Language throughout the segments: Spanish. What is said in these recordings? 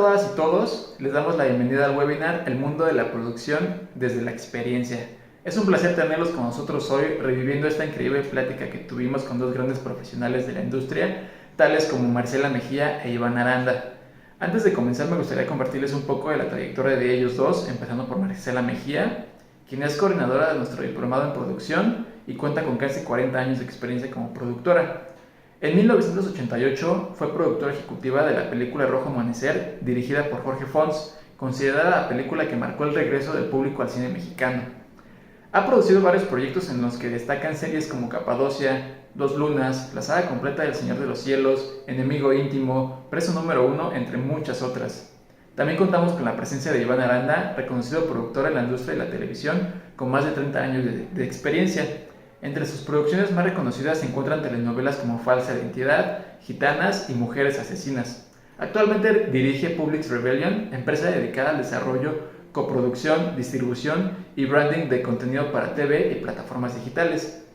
todas y todos, les damos la bienvenida al webinar El mundo de la producción desde la experiencia. Es un placer tenerlos con nosotros hoy reviviendo esta increíble plática que tuvimos con dos grandes profesionales de la industria, tales como Marcela Mejía e Iván Aranda. Antes de comenzar me gustaría compartirles un poco de la trayectoria de ellos dos, empezando por Marcela Mejía, quien es coordinadora de nuestro diplomado en producción y cuenta con casi 40 años de experiencia como productora. En 1988 fue productora ejecutiva de la película Rojo Amanecer, dirigida por Jorge Fons, considerada la película que marcó el regreso del público al cine mexicano. Ha producido varios proyectos en los que destacan series como Capadocia, Dos Lunas, La saga completa del Señor de los Cielos, Enemigo Íntimo, Preso número 1, entre muchas otras. También contamos con la presencia de Iván Aranda, reconocido productor en la industria de la televisión con más de 30 años de experiencia. Entre sus producciones más reconocidas se encuentran telenovelas como Falsa Identidad, Gitanas y Mujeres Asesinas. Actualmente dirige Publix Rebellion, empresa dedicada al desarrollo, coproducción, distribución y branding de contenido para TV y plataformas digitales.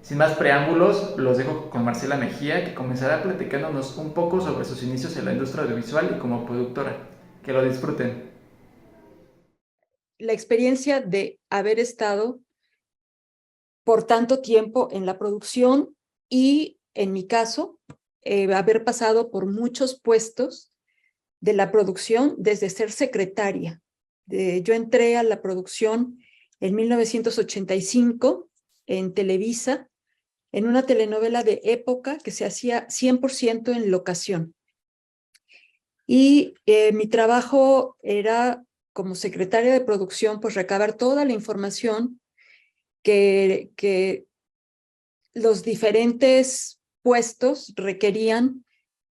Sin más preámbulos, los dejo con Marcela Mejía, que comenzará platicándonos un poco sobre sus inicios en la industria audiovisual y como productora. Que lo disfruten. La experiencia de haber estado por tanto tiempo en la producción y, en mi caso, haber pasado por muchos puestos de la producción desde ser secretaria. Yo entré a la producción en 1985 en Televisa, en una telenovela de época que se hacía 100% en locación. Y mi trabajo era, como secretaria de producción, pues recabar toda la información que los diferentes puestos requerían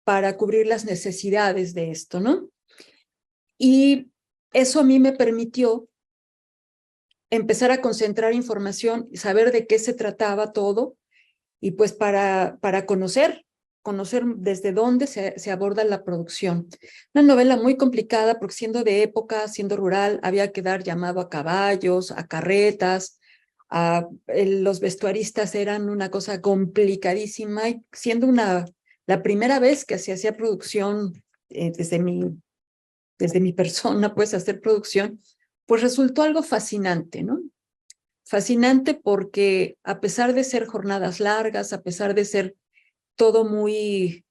para cubrir las necesidades de esto, ¿no? Y eso a mí me permitió empezar a concentrar información y saber de qué se trataba todo, y pues para conocer desde dónde se aborda la producción. Una novela muy complicada porque siendo de época, siendo rural, había que dar llamado a caballos, a carretas, los vestuaristas eran una cosa complicadísima, y siendo la primera vez que se hacía producción desde mi persona, pues hacer producción, pues resultó algo fascinante, ¿no? Fascinante porque a pesar de ser jornadas largas, a pesar de ser todo muy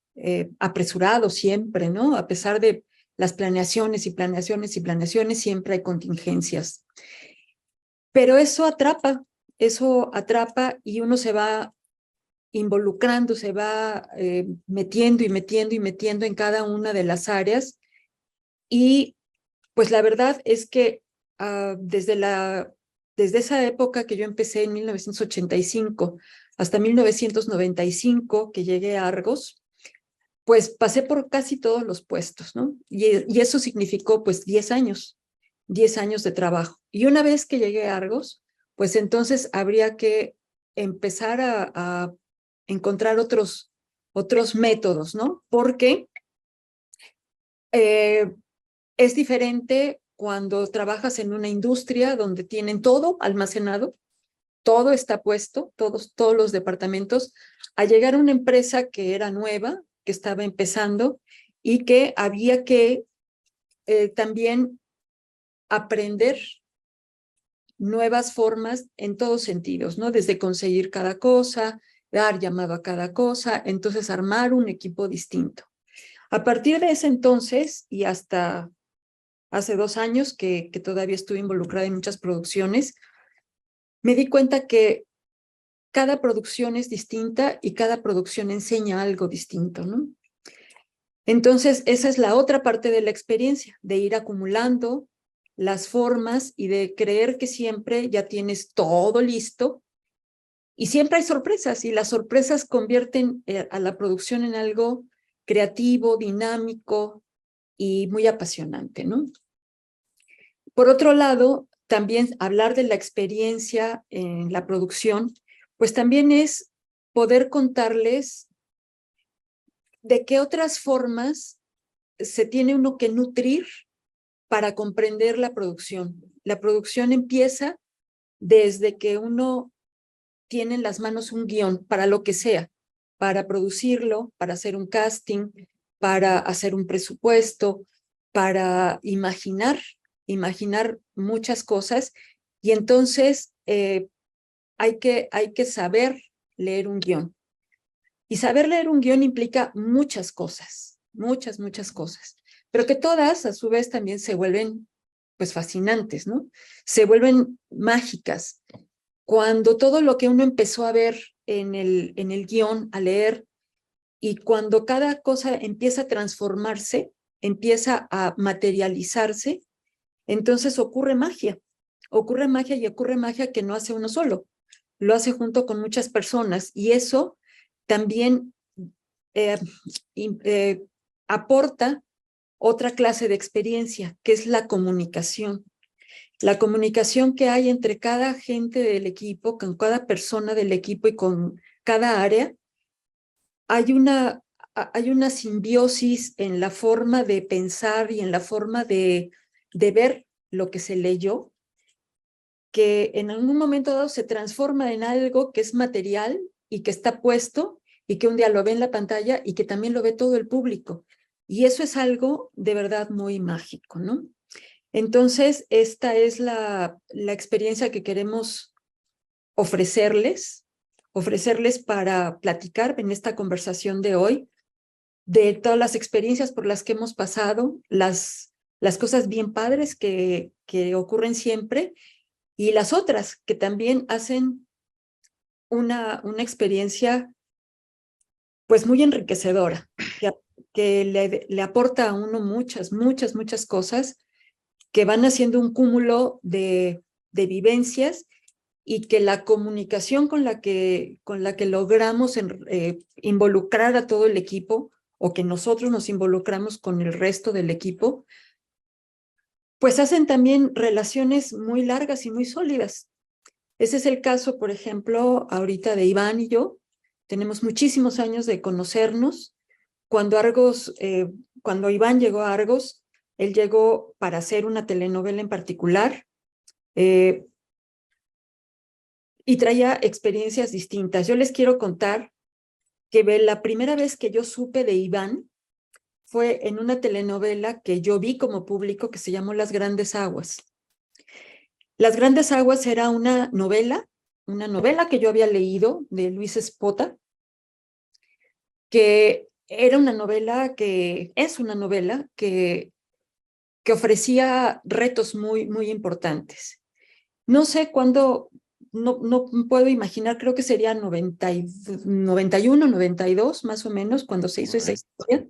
apresurado siempre, ¿no? A pesar de las planeaciones y planeaciones y planeaciones, siempre hay contingencias. Pero eso atrapa y uno se va involucrando, se va metiendo y metiendo y metiendo en cada una de las áreas. Y pues la verdad es que desde esa época que yo empecé en 1985 hasta 1995, que llegué a Argos, pues pasé por casi todos los puestos, ¿no? Y eso significó pues 10 años de trabajo. Y una vez que llegué a Argos, pues entonces habría que empezar a encontrar otros métodos, ¿no? Porque eh, es diferente cuando trabajas en una industria donde tienen todo almacenado, todo está puesto, todos los departamentos, a llegar a una empresa que era nueva, que estaba empezando y que había que también aprender nuevas formas en todos sentidos, ¿no? Desde conseguir cada cosa, dar llamado a cada cosa, entonces armar un equipo distinto. A partir de ese entonces y hasta hace 2 años que todavía estuve involucrada en muchas producciones, me di cuenta que cada producción es distinta y cada producción enseña algo distinto, ¿no? Entonces, esa es la otra parte de la experiencia, de ir acumulando las formas y de creer que siempre ya tienes todo listo, y siempre hay sorpresas, y las sorpresas convierten a la producción en algo creativo, dinámico y muy apasionante, ¿no? Por otro lado, también hablar de la experiencia en la producción, pues también es poder contarles de qué otras formas se tiene uno que nutrir para comprender la producción. La producción empieza desde que uno tiene en las manos un guión para lo que sea, para producirlo, para hacer un casting, para hacer un presupuesto, para imaginar muchas cosas, y entonces hay que saber leer un guión. Y saber leer un guión implica muchas cosas, muchas cosas, pero que todas a su vez también se vuelven pues fascinantes, ¿no? Se vuelven mágicas. Cuando todo lo que uno empezó a ver en el guión, a leer, y cuando cada cosa empieza a transformarse, empieza a materializarse, entonces ocurre magia y ocurre magia que no hace uno solo, lo hace junto con muchas personas, y eso también eh, eh, aporta otra clase de experiencia, que es la comunicación. La comunicación que hay entre cada gente del equipo, con cada persona del equipo y con cada área, hay una simbiosis en la forma de pensar y en la forma de ver lo que se leyó, que en algún momento dado se transforma en algo que es material y que está puesto y que un día lo ve en la pantalla y que también lo ve todo el público. Y eso es algo de verdad muy mágico, ¿no? Entonces, esta es la experiencia que queremos ofrecerles, para platicar en esta conversación de hoy, de todas las experiencias por las que hemos pasado, las cosas bien padres que ocurren siempre, y las otras que también hacen una experiencia pues muy enriquecedora, que le aporta a uno muchas cosas que van haciendo un cúmulo de vivencias, y que la comunicación con la que logramos involucrar a todo el equipo, o que nosotros nos involucramos con el resto del equipo, pues hacen también relaciones muy largas y muy sólidas. Ese es el caso, por ejemplo, ahorita de Iván y yo. Tenemos muchísimos años de conocernos. Cuando Iván llegó a Argos, él llegó para hacer una telenovela en particular, y traía experiencias distintas. Yo les quiero contar que la primera vez que yo supe de Iván fue en una telenovela que yo vi como público que se llamó Las Grandes Aguas. Las Grandes Aguas era una novela que yo había leído de Luis Espota, que era una novela que es una novela que ofrecía retos muy importantes. No sé cuándo, no puedo imaginar, creo que sería 91, 92 más o menos, cuando se hizo esa historia.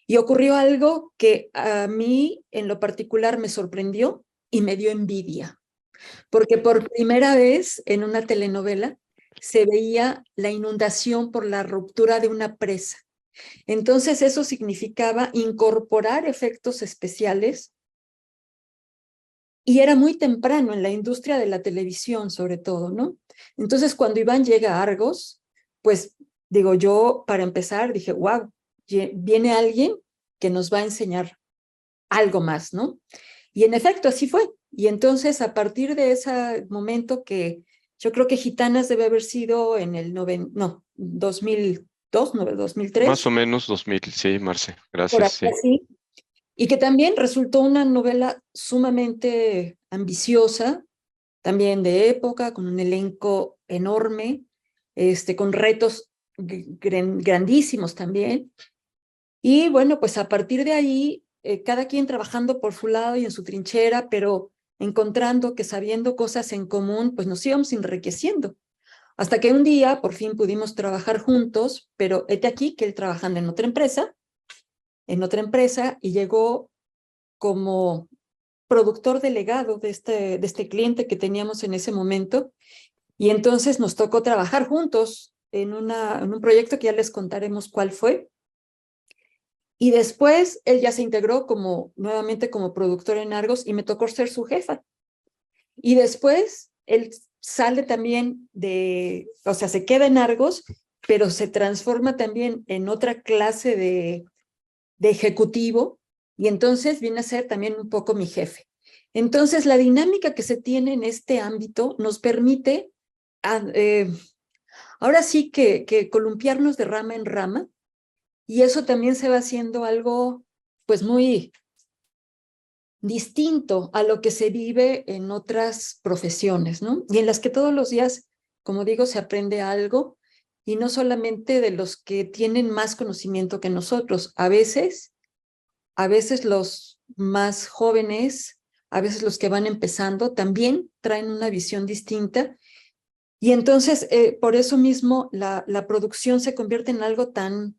Y ocurrió algo que a mí en lo particular me sorprendió y me dio envidia, porque por primera vez en una telenovela se veía la inundación por la ruptura de una presa. Entonces eso significaba incorporar efectos especiales, y era muy temprano en la industria de la televisión, sobre todo, ¿no? Entonces, cuando Iván llega a Argos, pues, digo, yo, para empezar, dije, wow, viene alguien que nos va a enseñar algo más, ¿no? Y en efecto, así fue. Y entonces, a partir de ese momento, que yo creo que Gitanas debe haber sido en el 2002, 2003, Más o menos 2000, sí, Marce. por Gracias, ahí sí. así, y que también resultó una novela sumamente ambiciosa, también de época, con un elenco enorme, con retos grandísimos también. Y bueno, pues a partir de ahí, cada quien trabajando por su lado y en su trinchera, pero encontrando que, sabiendo cosas en común, pues nos íbamos enriqueciendo. Hasta que un día por fin pudimos trabajar juntos, pero hete aquí que él trabajando en otra empresa, y llegó como productor delegado de este cliente que teníamos en ese momento. Y entonces nos tocó trabajar juntos en un proyecto que ya les contaremos cuál fue. Y después él ya se integró nuevamente como productor en Argos, y me tocó ser su jefa. Y después él sale también o sea, se queda en Argos, pero se transforma también en otra clase de ejecutivo, y entonces viene a ser también un poco mi jefe. Entonces, la dinámica que se tiene en este ámbito nos permite ahora sí que columpiarnos de rama en rama, y eso también se va haciendo algo pues muy, distinto a lo que se vive en otras profesiones, ¿no? Y en las que todos los días, como digo, se aprende algo y no solamente de los que tienen más conocimiento que nosotros. A veces los más jóvenes, a veces los que van empezando, también traen una visión distinta. Y entonces, por eso mismo, la producción se convierte en algo tan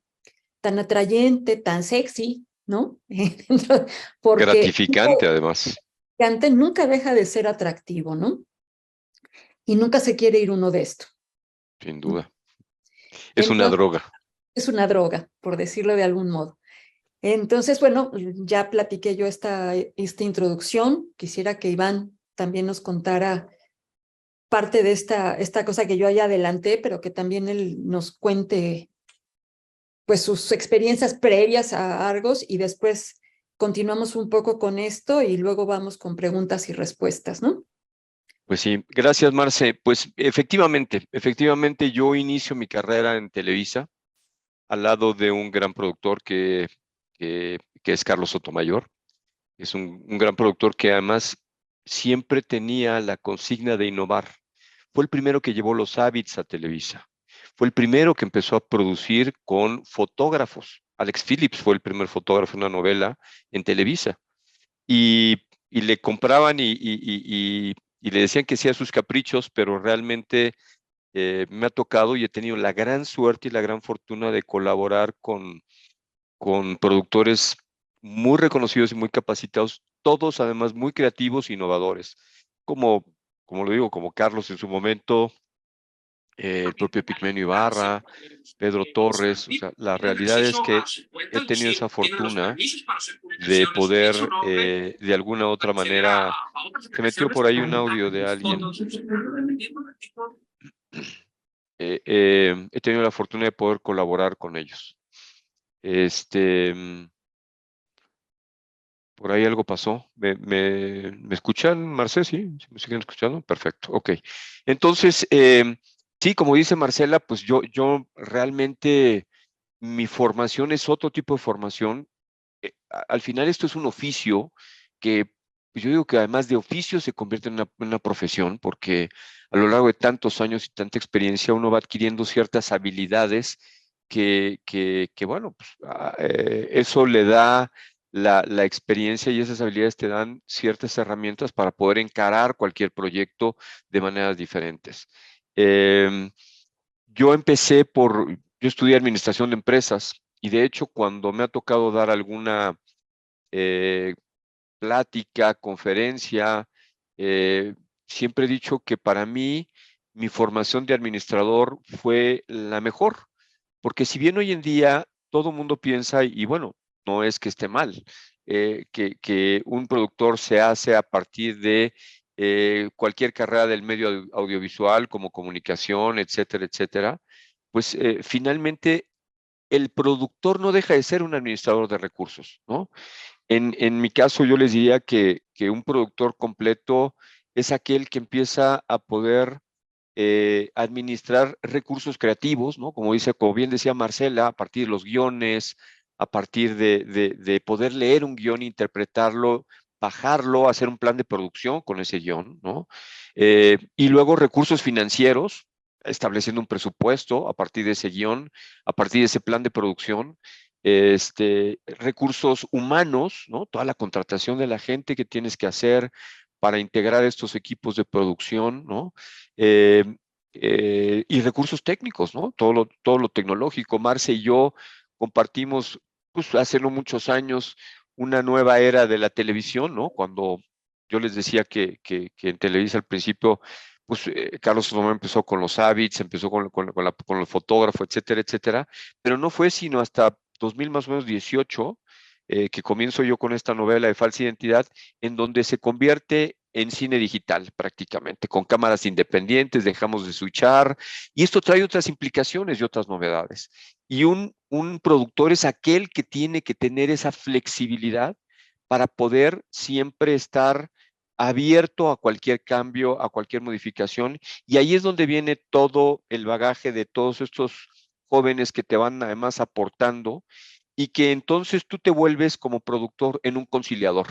atrayente, tan sexy, ¿no? Porque Gratificante, además, antes nunca deja de ser atractivo, ¿no? Y nunca se quiere ir uno de esto, sin ¿no? duda. Es una Entonces, droga. es una droga, por decirlo de algún modo. Entonces, bueno, ya platiqué yo esta introducción. Quisiera que Iván también nos contara parte de esta cosa que yo ya adelanté, pero que también él nos cuente pues sus experiencias previas a Argos y después continuamos un poco con esto y luego vamos con preguntas y respuestas, ¿no? Pues sí, gracias, Marce. Pues efectivamente yo inicio mi carrera en Televisa al lado de un gran productor que es Carlos Sotomayor. Es un gran productor que además siempre tenía la consigna de innovar. Fue el primero que llevó los Habits a Televisa. Fue el primero que empezó a producir con fotógrafos. Alex Phillips fue el primer fotógrafo en una novela en Televisa. Y, y le compraban y le decían que hacía sus caprichos, pero realmente me ha tocado y he tenido la gran suerte y la gran fortuna de colaborar con productores muy reconocidos y muy capacitados, todos además muy creativos e innovadores, como, como lo digo, como Carlos en su momento, el propio Pigmenio Ibarra, Pedro Torres. O sea, la realidad es que he tenido esa fortuna de poder, de alguna u otra manera, se metió por ahí un audio de alguien. He tenido la fortuna de poder colaborar con ellos. Este, por ahí algo pasó. ¿Me escuchan, Marcel? ¿Sí? ¿Sí me siguen escuchando? Perfecto, ok. Entonces, sí, como dice Marcela, pues yo realmente mi formación es otro tipo de formación. Al final esto es un oficio que pues yo digo que además de oficio se convierte en una profesión, porque a lo largo de tantos años y tanta experiencia uno va adquiriendo ciertas habilidades que bueno, pues, eso le da la experiencia, y esas habilidades te dan ciertas herramientas para poder encarar cualquier proyecto de maneras diferentes. Em, yo estudié administración de empresas, y de hecho cuando me ha tocado dar alguna eh, plática, conferencia, eh, siempre he dicho que para mí mi formación de administrador fue la mejor, porque si bien hoy en día todo el mundo piensa, y bueno, no es que esté mal, que un productor se hace a partir de cualquier carrera del medio audiovisual, como comunicación, etcétera, etcétera, pues finalmente el productor no deja de ser un administrador de recursos, ¿no? En mi caso, yo les diría que un productor completo es aquel que empieza a poder administrar recursos creativos, ¿no? Como dice, como bien decía Marcela, a partir de los guiones, a partir de poder leer un guión, interpretarlo, bajarlo, hacer un plan de producción con ese guión, ¿no? Y luego recursos financieros, estableciendo un presupuesto a partir de ese guión, a partir de ese plan de producción. Recursos humanos, ¿no? Toda la contratación de la gente que tienes que hacer para integrar estos equipos de producción, ¿no? Eh, y recursos técnicos, ¿no? Todo lo tecnológico. Marce y yo compartimos, pues hace no muchos años, una nueva era de la televisión, ¿no? Cuando yo les decía que en Televisa al principio, pues Carlos Sotomé empezó con los Habits, empezó con el fotógrafo, etcétera, etcétera, pero no fue sino hasta 2000 más o menos 18, que comienzo yo con esta novela de falsa identidad, en donde se convierte en cine digital prácticamente, con cámaras independientes, dejamos de switchar, y esto trae otras implicaciones y otras novedades. Y un productor es aquel que tiene que tener esa flexibilidad para poder siempre estar abierto a cualquier cambio, a cualquier modificación, y ahí es donde viene todo el bagaje de todos estos jóvenes que te van además aportando, y que entonces tú te vuelves como productor en un conciliador.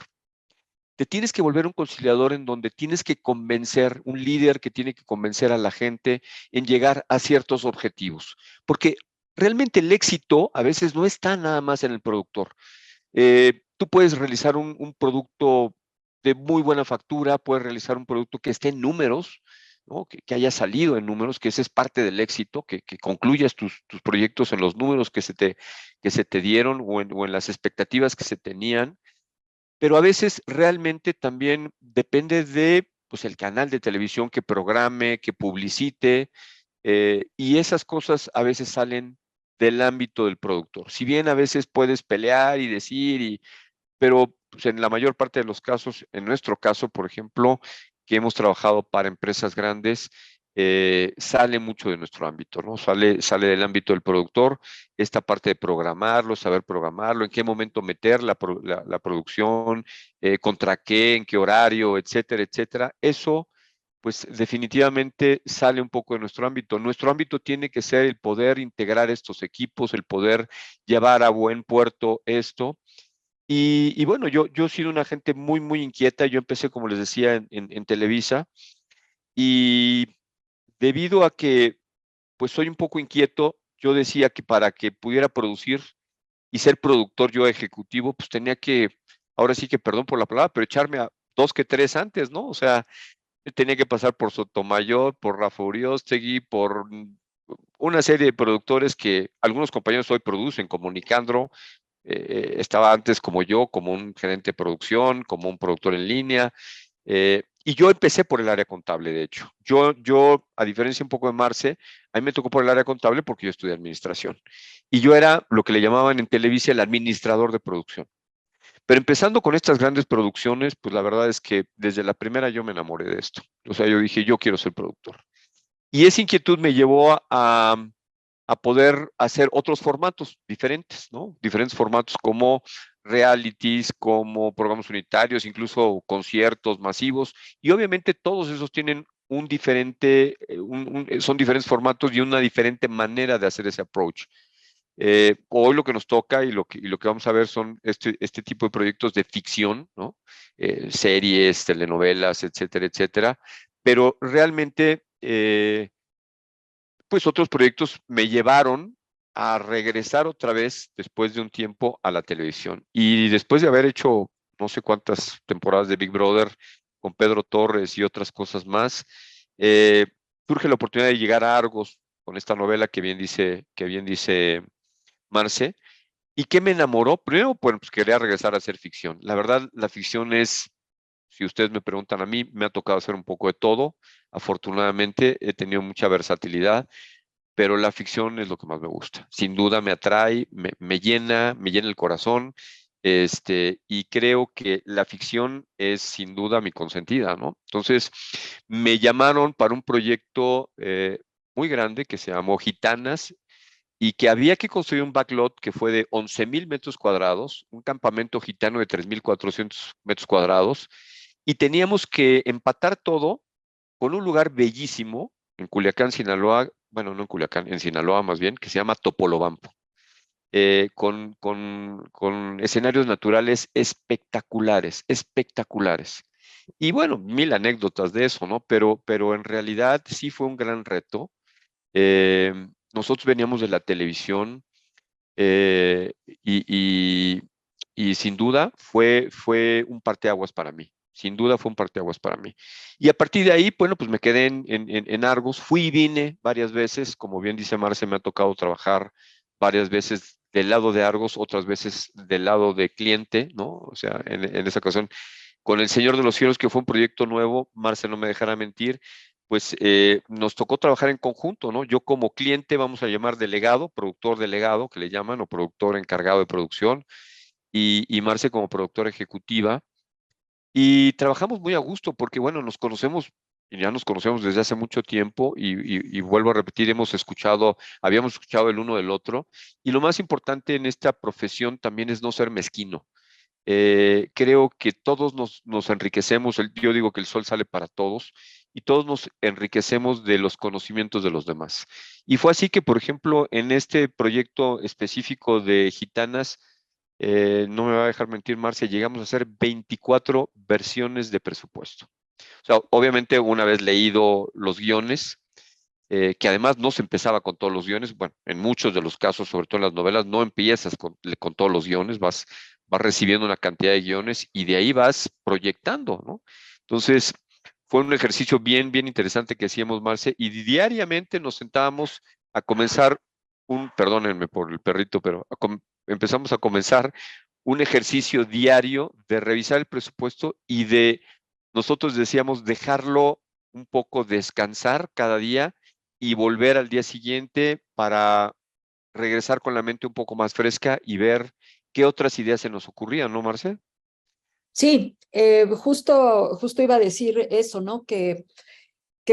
te tienes que volver un conciliador en donde tienes que convencer, un líder que tiene que convencer a la gente en llegar a ciertos objetivos. Porque realmente el éxito a veces no está nada más en el productor. Tú puedes realizar un producto de muy buena factura, puedes realizar un producto que esté en números, ¿no? Que haya salido en números, que ese es parte del éxito, que concluyas tus proyectos en los números que se te dieron o en las expectativas que se tenían, pero a veces realmente también depende de pues, el canal de televisión que programe, que publicite, y esas cosas a veces salen del ámbito del productor. Si bien a veces puedes pelear y decir, pero pues, en la mayor parte de los casos, en nuestro caso, por ejemplo, que hemos trabajado para empresas grandes, sale mucho de nuestro ámbito, ¿no? Sale del ámbito del productor, esta parte de programarlo, saber programarlo, en qué momento meter la producción, contra qué, en qué horario, etcétera, etcétera. Eso, pues definitivamente sale un poco de nuestro ámbito. Nuestro ámbito tiene que ser el poder integrar estos equipos, el poder llevar a buen puerto esto. Y bueno, yo he sido una gente muy, muy inquieta. Yo empecé, como les decía, en Televisa y debido a que pues soy un poco inquieto, yo decía que para que pudiera producir y ser productor yo ejecutivo, pues tenía que, ahora sí que perdón por la palabra, pero echarme a 2 que 3 antes, ¿no? O sea, tenía que pasar por Sotomayor, por Rafa Uriostegui, por una serie de productores que algunos compañeros hoy producen, como Nicandro, estaba antes como yo, como un gerente de producción, como un productor en línea, y yo empecé por el área contable, de hecho. A diferencia un poco de Marce, a mí me tocó por el área contable porque yo estudié administración. Y yo era lo que le llamaban en Televisa el administrador de producción. Pero empezando con estas grandes producciones, pues la verdad es que desde la primera yo me enamoré de esto. O sea, yo dije, yo quiero ser productor. Y esa inquietud me llevó a poder hacer otros formatos diferentes, ¿no? Diferentes formatos como realities, como programas unitarios, incluso conciertos masivos. Y obviamente todos esos tienen un diferente, son diferentes formatos y una diferente manera de hacer ese approach. Hoy lo que nos toca y lo que vamos a ver son este tipo de proyectos de ficción, ¿no? Series, telenovelas, etcétera, etcétera. Pero realmente, pues otros proyectos me llevaron a regresar otra vez después de un tiempo a la televisión. Y después de haber hecho no sé cuántas temporadas de Big Brother con Pedro Torres y otras cosas más, eh, surge la oportunidad de llegar a Argos con esta novela que bien dice Marce. ¿Y qué me enamoró? Primero, pues quería regresar a hacer ficción. La verdad, la ficción es, si ustedes me preguntan a mí, me ha tocado hacer un poco de todo. Afortunadamente, he tenido mucha versatilidad, pero la ficción es lo que más me gusta. Sin duda me atrae, me llena el corazón, y creo que la ficción es sin duda mi consentida, ¿no? Entonces, me llamaron para un proyecto muy grande que se llamó Gitanas y que había que construir un backlot que fue de 11,000 metros cuadrados, un campamento gitano de 3,400 metros cuadrados, y teníamos que empatar todo con un lugar bellísimo en Culiacán, Sinaloa, bueno, no en Culiacán, en Sinaloa más bien, que se llama Topolobampo, con escenarios naturales espectaculares, espectaculares. Y bueno, mil anécdotas de eso, ¿no? Pero en realidad sí fue un gran reto. Eh, Nosotros veníamos de la televisión, eh, y, y- y sin duda fue un parteaguas para mí. Sin duda fue un parteaguas para mí. Y a partir de ahí, bueno, pues me quedé en Argos. Fui y vine varias veces. Como bien dice Marce, me ha tocado trabajar varias veces del lado de Argos, otras veces del lado de cliente, ¿no? O sea, en esa ocasión con El Señor de los Cielos, que fue un proyecto nuevo, Marce no me dejará mentir, pues nos tocó trabajar en conjunto, ¿no? Yo como cliente, vamos a llamar delegado, productor delegado, que le llaman, o productor encargado de producción, y Marce como productora ejecutiva. Y trabajamos muy a gusto porque, bueno, nos conocemos, y ya nos conocemos desde hace mucho tiempo, y vuelvo a repetir, habíamos escuchado el uno del otro, y lo más importante en esta profesión también es no ser mezquino. Creo que todos nos enriquecemos, yo digo que el sol sale para todos y todos nos enriquecemos de los conocimientos de los demás. Y fue así que, por ejemplo, en este proyecto específico de Gitanas, no me va a dejar mentir Marcia, llegamos a hacer 24 versiones de presupuesto. O sea, obviamente una vez leído los guiones, que además no se empezaba con todos los guiones, bueno, en muchos de los casos, sobre todo en las novelas, no empiezas con todos los guiones, vas recibiendo una cantidad de guiones y de ahí vas proyectando, ¿no? Entonces, fue un ejercicio bien, bien interesante que hacíamos, Marce, y diariamente nos sentábamos a comenzar perdónenme por el perrito, pero empezamos a comenzar un ejercicio diario de revisar el presupuesto y nosotros decíamos, dejarlo un poco descansar cada día y volver al día siguiente para regresar con la mente un poco más fresca y ver qué otras ideas se nos ocurrían, ¿no, Marce? Sí, justo iba a decir eso, ¿no? Que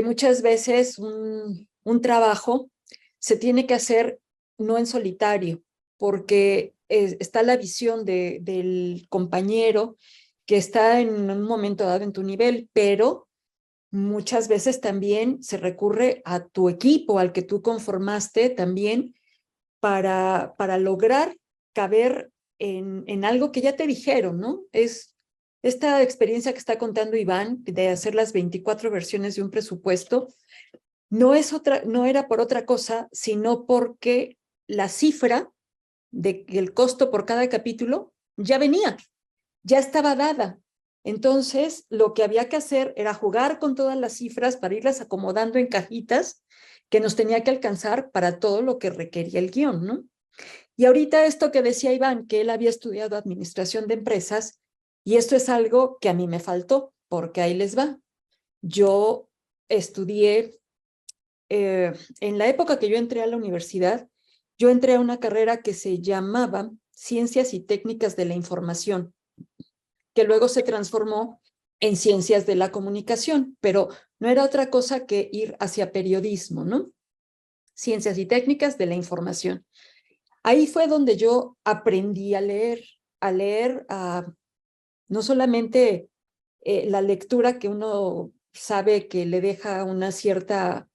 muchas veces un trabajo se tiene que hacer no en solitario, porque está la visión del compañero que está en un momento dado en tu nivel, pero muchas veces también se recurre a tu equipo, al que tú conformaste también, para lograr caber en algo que ya te dijeron, ¿no? Es esta experiencia que está contando Iván de hacer las 24 versiones de un presupuesto, no era por otra cosa, sino porque la cifra del costo por cada capítulo ya venía, ya estaba dada. Entonces, lo que había que hacer era jugar con todas las cifras para irlas acomodando en cajitas que nos tenía que alcanzar para todo lo que requería el guión, ¿no? Y ahorita esto que decía Iván, que él había estudiado administración de empresas, y esto es algo que a mí me faltó, porque ahí les va. Yo estudié, en la época que yo entré a la universidad, yo entré a una carrera que se llamaba Ciencias y Técnicas de la Información, que luego se transformó en Ciencias de la Comunicación, pero no era otra cosa que ir hacia periodismo, ¿no? Ciencias y Técnicas de la Información. Ahí fue donde yo aprendí no solamente la lectura que uno sabe que le deja una cierta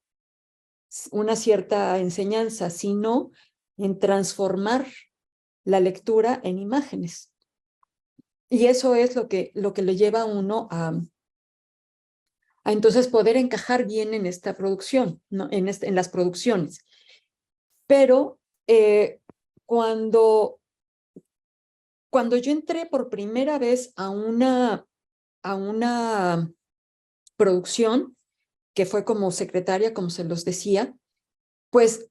enseñanza, sino en transformar la lectura en imágenes. Y eso es lo que le lleva a uno a entonces poder encajar bien en esta producción, ¿no? En las producciones. Pero cuando yo entré por primera vez a una producción, que fue como secretaria, como se los decía, pues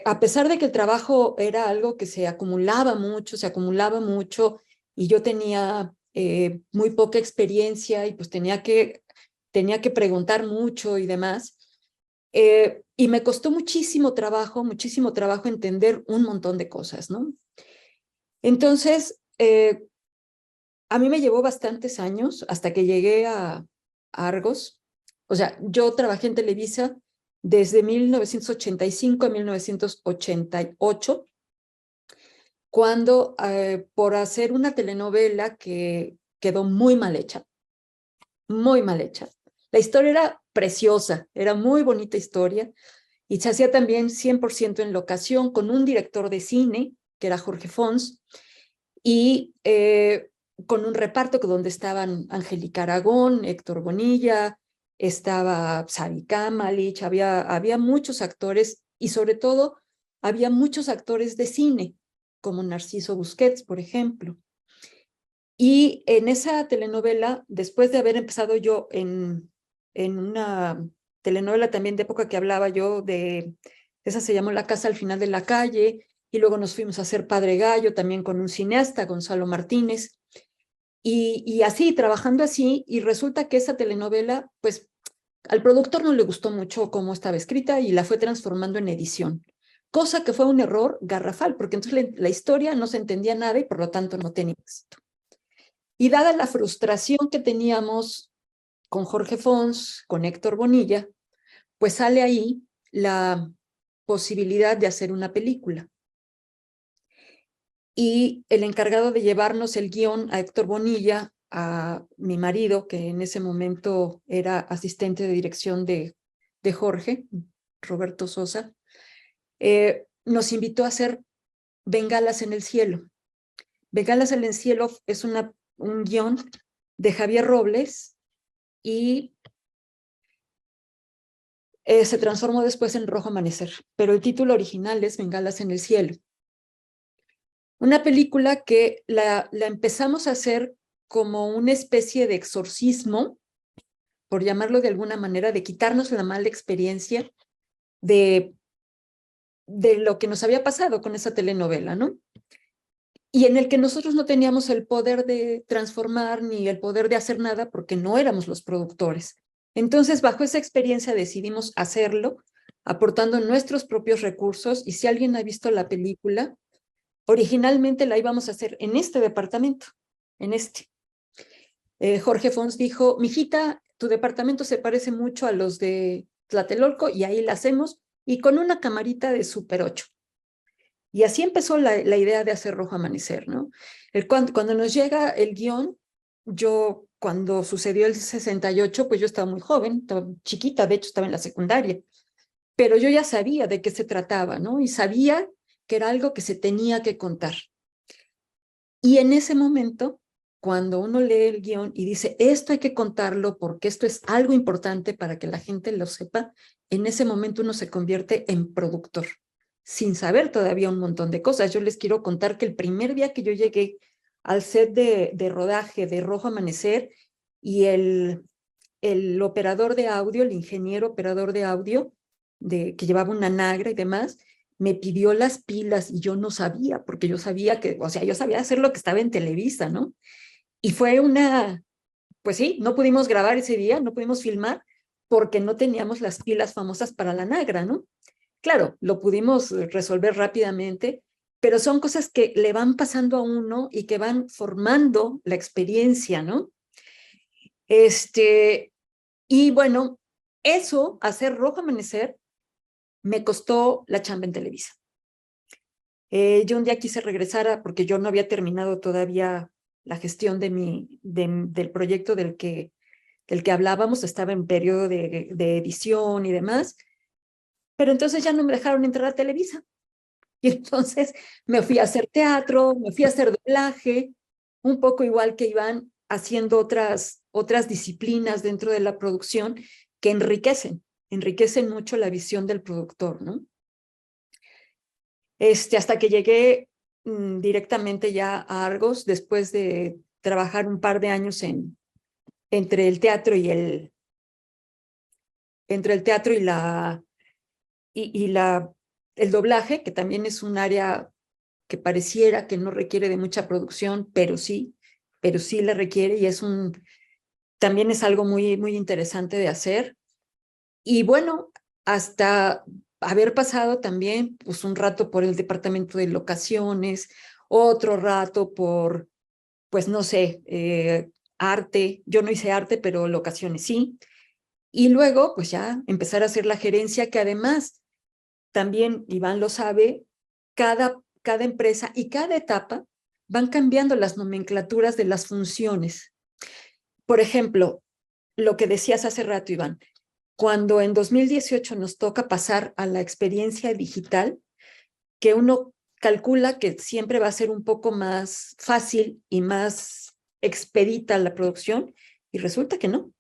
a pesar de que el trabajo era algo que se acumulaba mucho, y yo tenía muy poca experiencia y pues tenía que preguntar mucho y demás, y me costó muchísimo trabajo entender un montón de cosas, ¿no? Entonces, a mí me llevó bastantes años hasta que llegué a Argos. O sea, yo trabajé en Televisa desde 1985 a 1988, cuando por hacer una telenovela que quedó muy mal hecha. La historia era preciosa, era muy bonita historia, y se hacía también 100% en locación con un director de cine, que era Jorge Fons, y con un reparto donde estaban Angélica Aragón, Héctor Bonilla, estaba Sari Kamalich, había muchos actores, y sobre todo había muchos actores de cine, como Narciso Busquets, por ejemplo. Y en esa telenovela, después de haber empezado yo en una telenovela también de época que hablaba yo esa se llamó La Casa al Final de la Calle, y luego nos fuimos a hacer Padre Gallo también con un cineasta, Gonzalo Martínez, y así, trabajando así, y resulta que esa telenovela, pues al productor no le gustó mucho cómo estaba escrita y la fue transformando en edición, cosa que fue un error garrafal, porque entonces la historia no se entendía nada y por lo tanto no tenía éxito. Y dada la frustración que teníamos con Jorge Fons, con Héctor Bonilla, pues sale ahí la posibilidad de hacer una película. Y el encargado de llevarnos el guión a Héctor Bonilla, a mi marido, que en ese momento era asistente de dirección de Jorge, Roberto Sosa, nos invitó a hacer Bengalas en el Cielo. Bengalas en el cielo es un guión de Javier Robles y se transformó después en Rojo Amanecer, pero el título original es Bengalas en el cielo. Una película que la empezamos a hacer como una especie de exorcismo, por llamarlo de alguna manera, de quitarnos la mala experiencia de lo que nos había pasado con esa telenovela, ¿no? Y en el que nosotros no teníamos el poder de transformar ni el poder de hacer nada porque no éramos los productores. Entonces, bajo esa experiencia decidimos hacerlo, aportando nuestros propios recursos, y si alguien ha visto la película, originalmente la íbamos a hacer en este departamento, en este. Jorge Fons dijo, mijita, tu departamento se parece mucho a los de Tlatelolco y ahí la hacemos, y con una camarita de Super 8. Y así empezó la idea de hacer Rojo Amanecer, ¿no? Cuando nos llega el guión, yo, cuando sucedió el 68, pues yo estaba muy joven, estaba chiquita, de hecho estaba en la secundaria, pero yo ya sabía de qué se trataba, ¿no? Y sabía que era algo que se tenía que contar. Y en ese momento, cuando uno lee el guión y dice, esto hay que contarlo porque esto es algo importante para que la gente lo sepa, en ese momento uno se convierte en productor, sin saber todavía un montón de cosas. Yo les quiero contar que el primer día que yo llegué al set de rodaje de Rojo Amanecer, y el operador de audio, el ingeniero operador de audio, que llevaba una nagra y demás, me pidió las pilas y yo no sabía, porque yo sabía que, o sea, yo sabía hacer lo que estaba en Televisa, ¿no? Y fue pues sí, no pudimos grabar ese día, no pudimos filmar, porque no teníamos las pilas famosas para la nagra, ¿no? Claro, lo pudimos resolver rápidamente, pero son cosas que le van pasando a uno y que van formando la experiencia, ¿no? Y bueno, eso, hacer Rojo Amanecer, me costó la chamba en Televisa. Yo un día quise regresar porque yo no había terminado todavía la gestión del proyecto del que hablábamos, estaba en periodo de edición y demás, pero entonces ya no me dejaron entrar a Televisa. Y entonces me fui a hacer teatro, me fui a hacer doblaje, un poco igual que Iván, haciendo otras disciplinas dentro de la producción que enriquecen mucho la visión del productor, ¿no? Hasta que llegué directamente ya a Argos, después de trabajar un par de años entre el teatro y el doblaje, que también es un área que pareciera que no requiere de mucha producción, pero sí la requiere, y también es algo muy, muy interesante de hacer. Y bueno, hasta haber pasado también pues un rato por el departamento de locaciones, otro rato por, pues no sé, arte. Yo no hice arte, pero locaciones sí. Y luego, pues ya empezar a hacer la gerencia, que además, también Iván lo sabe, cada empresa y cada etapa van cambiando las nomenclaturas de las funciones. Por ejemplo, lo que decías hace rato, Iván, cuando en 2018 nos toca pasar a la experiencia digital, que uno calcula que siempre va a ser un poco más fácil y más expedita la producción, y resulta que no.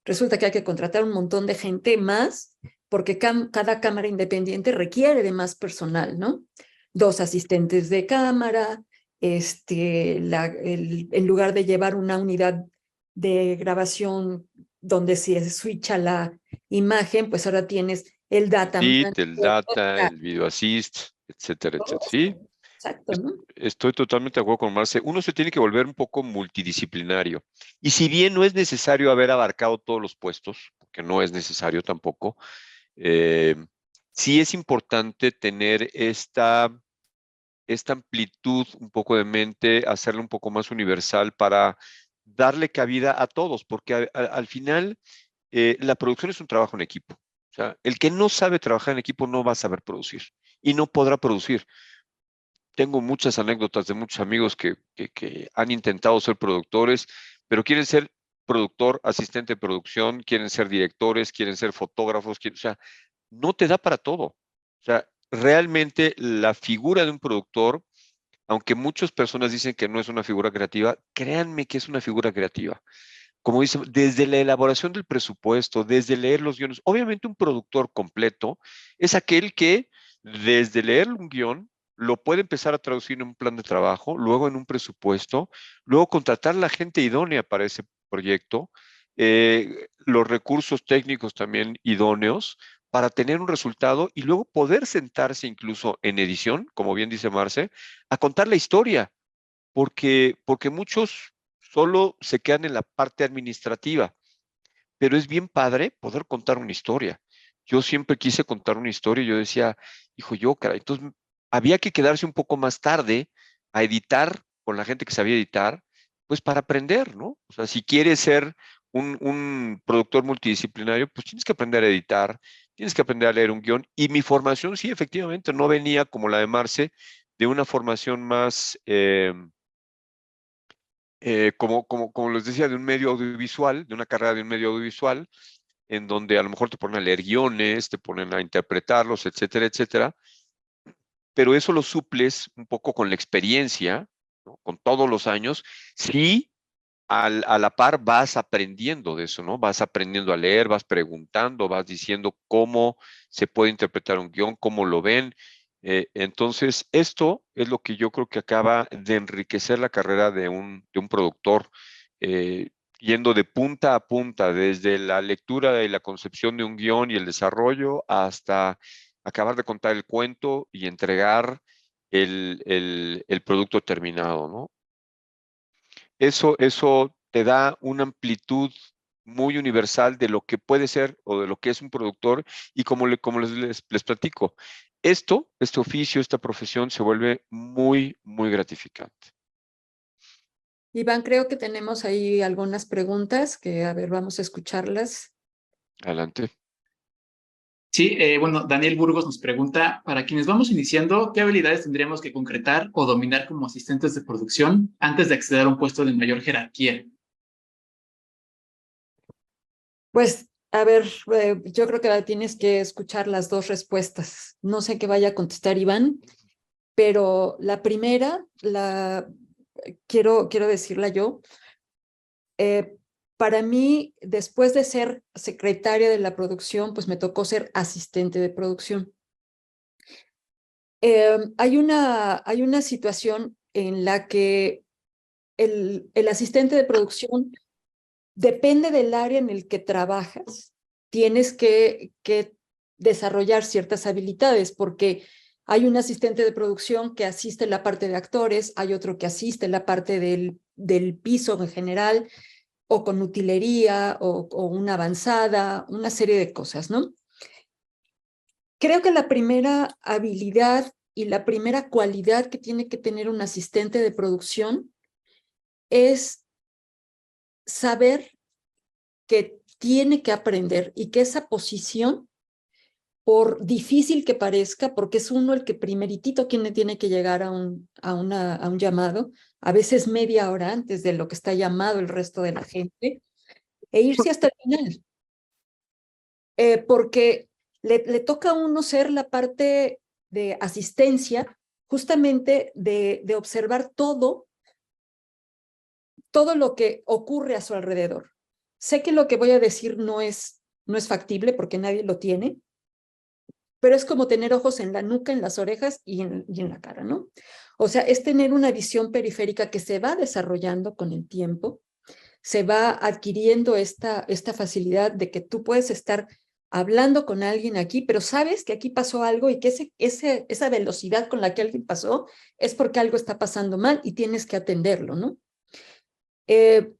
Resulta que hay que contratar un montón de gente más, porque cada cámara independiente requiere de más personal, ¿no? 2 asistentes de cámara, en lugar de llevar una unidad de grabación donde se switcha la imagen, pues ahora tienes el data Edit, el manager, data, el video assist, etcétera, todo etcétera. esto. Sí, Exacto, ¿no? estoy totalmente de acuerdo con Marce. Uno se tiene que volver un poco multidisciplinario. Y si bien no es necesario haber abarcado todos los puestos, porque no es necesario tampoco, eh, sí es importante tener esta amplitud un poco de mente, hacerla un poco más universal para darle cabida a todos, porque al final la producción es un trabajo en equipo. O sea, el que no sabe trabajar en equipo no va a saber producir y no podrá producir. Tengo muchas anécdotas de muchos amigos que han intentado ser productores, pero quieren ser productor, asistente de producción, quieren ser directores, quieren ser fotógrafos, o sea, no te da para todo. O sea, realmente la figura de un productor aunque muchas personas dicen que no es una figura creativa, créanme que es una figura creativa. Como dice, desde la elaboración del presupuesto, desde leer los guiones, obviamente un productor completo es aquel que desde leer un guión lo puede empezar a traducir en un plan de trabajo, luego en un presupuesto, luego contratar la gente idónea para ese proyecto, los recursos técnicos también idóneos para tener un resultado y luego poder sentarse incluso en edición, como bien dice Marce, a contar la historia, porque muchos solo se quedan en la parte administrativa, pero es bien padre poder contar una historia. Yo siempre quise contar una historia y yo decía, hijo, yo, caray, entonces había que quedarse un poco más tarde a editar con la gente que sabía editar, pues para aprender, ¿no? O sea, si quieres ser un productor multidisciplinario, pues tienes que aprender a editar, tienes que aprender a leer un guión. Y mi formación, sí, efectivamente, no venía como la de Marce, de una formación más, como les decía, de un medio audiovisual, de una carrera de un medio audiovisual, en donde a lo mejor te ponen a leer guiones, te ponen a interpretarlos, etcétera, etcétera, pero eso lo suples un poco con la experiencia, ¿no? Con todos los años, sí, a la par vas aprendiendo de eso, ¿no? Vas aprendiendo a leer, vas preguntando, vas diciendo cómo se puede interpretar un guión, cómo lo ven. Entonces, esto es lo que yo creo que acaba de enriquecer la carrera de un productor, yendo de punta a punta, desde la lectura y la concepción de un guión y el desarrollo hasta acabar de contar el cuento y entregar el producto terminado, ¿no? Eso te da una amplitud muy universal de lo que puede ser o de lo que es un productor y como les platico, este oficio, esta profesión se vuelve muy, muy gratificante. Iván, creo que tenemos ahí algunas preguntas que, a ver, vamos a escucharlas. Adelante. Sí, bueno, Daniel Burgos nos pregunta, para quienes vamos iniciando, ¿qué habilidades tendríamos que concretar o dominar como asistentes de producción antes de acceder a un puesto de mayor jerarquía? Pues, a ver, yo creo que tienes que escuchar las dos respuestas. No sé qué vaya a contestar Iván, pero la primera, quiero decirla yo. Eh, para mí, después de ser secretaria de la producción, pues me tocó ser asistente de producción. Hay una situación en la que el asistente de producción depende del área en el que trabajas, tienes que desarrollar ciertas habilidades, porque hay un asistente de producción que asiste la parte de actores, hay otro que asiste la parte del piso en general, o con utilería, o una avanzada, una serie de cosas, ¿no? Creo que la primera habilidad y la primera cualidad que tiene que tener un asistente de producción es saber que tiene que aprender y que esa posición, por difícil que parezca, porque es uno el que primeritito quien tiene que llegar a un llamado, a veces media hora antes de lo que está llamado el resto de la gente, e irse hasta el final, porque le toca a uno ser la parte de asistencia, justamente de observar todo lo que ocurre a su alrededor. Sé que lo que voy a decir no es factible porque nadie lo tiene, pero es como tener ojos en la nuca, en las orejas y en la cara, ¿no? O sea, es tener una visión periférica que se va desarrollando con el tiempo, se va adquiriendo esta facilidad de que tú puedes estar hablando con alguien aquí, pero sabes que aquí pasó algo y que esa velocidad con la que alguien pasó es porque algo está pasando mal y tienes que atenderlo, ¿no? Eh,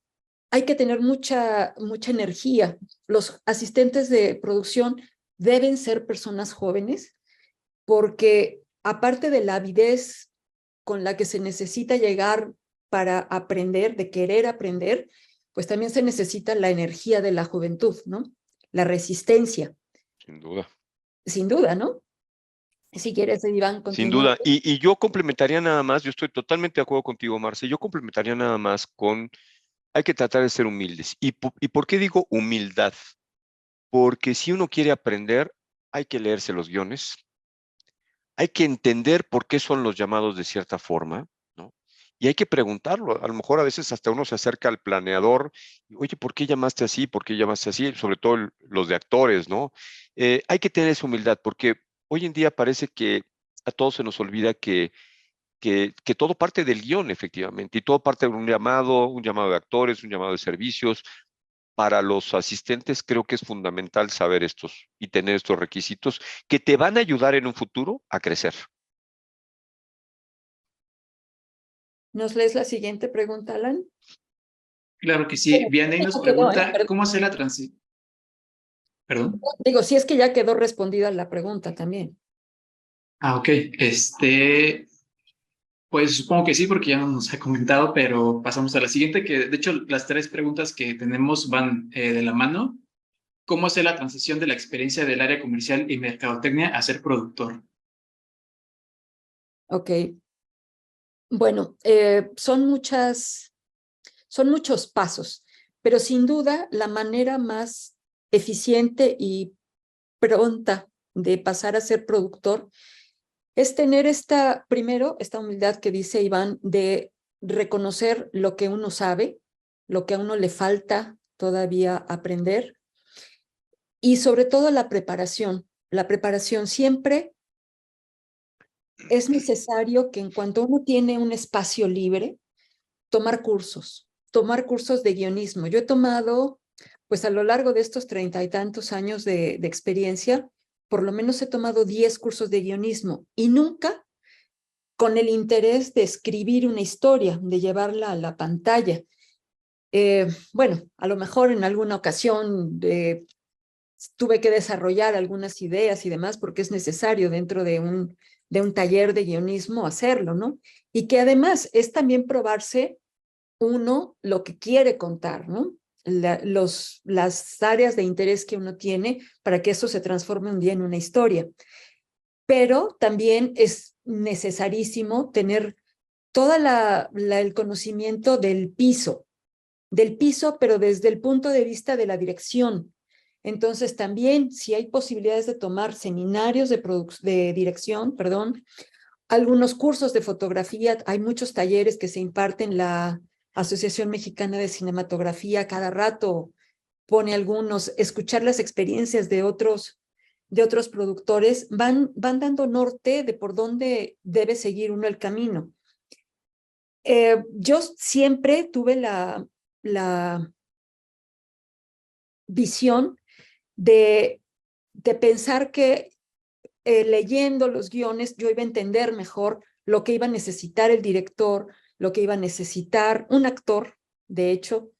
hay que tener mucha energía. Los asistentes de producción deben ser personas jóvenes porque aparte de la avidez con la que se necesita llegar para aprender, de querer aprender, pues también se necesita la energía de la juventud, ¿no? La resistencia, Sin duda. sin duda, ¿no? Si quieres, Iván, Sin continúa. duda. Y yo complementaría nada más, yo estoy totalmente de acuerdo contigo, Marce, yo complementaría nada más con, hay que tratar de ser humildes. ¿Y por qué digo humildad? Porque si uno quiere aprender, hay que leerse los guiones, hay que entender por qué son los llamados de cierta forma, Y hay que preguntarlo. A lo mejor a veces hasta uno se acerca al planeador y, oye, ¿por qué llamaste así? ¿Por qué llamaste así? Sobre todo los de actores, ¿no? Hay que tener esa humildad porque hoy en día parece que a todos se nos olvida que todo parte del guión, efectivamente, y todo parte de un llamado de actores, un llamado de servicios. Para los asistentes creo que es fundamental saber estos y tener estos requisitos que te van a ayudar en un futuro a crecer. ¿Nos lees la siguiente pregunta, Alan? Claro que sí. Bueno, Vianney nos ya quedó, pregunta, perdón. ¿cómo hacer la transición? Perdón. Digo, si es que ya quedó respondida la pregunta también. Ah, ok. Pues supongo que sí, porque ya no nos ha comentado, pero pasamos a la siguiente, que de hecho las tres preguntas que tenemos van de la mano. ¿Cómo hacer la transición de la experiencia del área comercial y mercadotecnia a ser productor? Ok. Bueno, son muchos pasos, pero sin duda la manera más eficiente y pronta de pasar a ser productor es tener primero, esta humildad que dice Iván, de reconocer lo que uno sabe, lo que a uno le falta todavía aprender, y sobre todo la preparación. La preparación siempre es necesario que en cuanto uno tiene un espacio libre, tomar cursos de guionismo. Yo he tomado, pues a lo largo de estos 30 y tantos años de experiencia, por lo menos he tomado 10 cursos de guionismo y nunca con el interés de escribir una historia, de llevarla a la pantalla. Bueno, a lo mejor en alguna ocasión tuve que desarrollar algunas ideas y demás porque es necesario dentro de un taller de guionismo hacerlo, ¿no? Y que además es también probarse uno lo que quiere contar, ¿no? Las áreas de interés que uno tiene para que eso se transforme un día en una historia. Pero también es necesarísimo tener todo el conocimiento del piso, pero desde el punto de vista de la dirección. Entonces también, si hay posibilidades de tomar seminarios de dirección, perdón, algunos cursos de fotografía, hay muchos talleres que se imparten, la Asociación Mexicana de Cinematografía cada rato pone algunos, escuchar las experiencias de otros productores, van dando norte de por dónde debe seguir uno el camino. Yo siempre tuve la visión de pensar que leyendo los guiones yo iba a entender mejor lo que iba a necesitar el director, lo que iba a necesitar un actor. De hecho,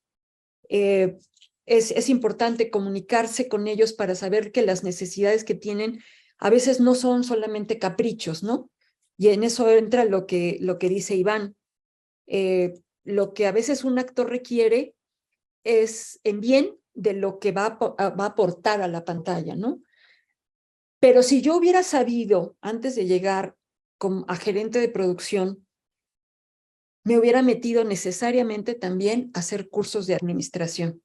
es importante comunicarse con ellos para saber que las necesidades que tienen a veces no son solamente caprichos, ¿no? Y en eso entra lo que dice Iván. Lo que a veces un actor requiere es en bien de lo que va a aportar a la pantalla, ¿no? Pero si yo hubiera sabido antes de llegar a gerente de producción, me hubiera metido necesariamente también a hacer cursos de administración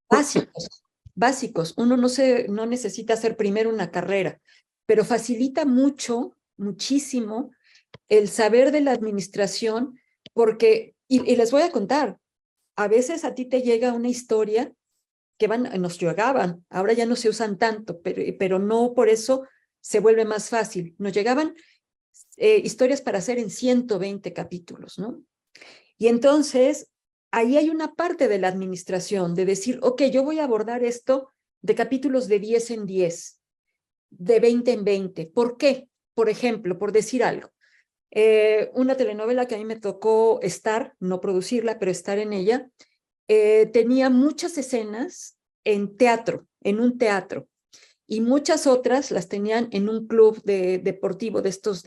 básicos, básicos. Uno no necesita hacer primero una carrera, pero facilita mucho, muchísimo el saber de la administración, porque, y les voy a contar, a veces a ti te llega una historia que nos llegaban, ahora ya no se usan tanto, pero no por eso se vuelve más fácil. Nos llegaban historias para hacer en 120 capítulos, ¿no? Y entonces, ahí hay una parte de la administración, de decir, ok, yo voy a abordar esto de capítulos de 10 en 10, de 20 en 20. ¿Por qué? Por ejemplo, por decir algo, una telenovela que a mí me tocó estar, no producirla, pero estar en ella, tenía muchas escenas en teatro, en un teatro, y muchas otras las tenían en un club deportivo de estos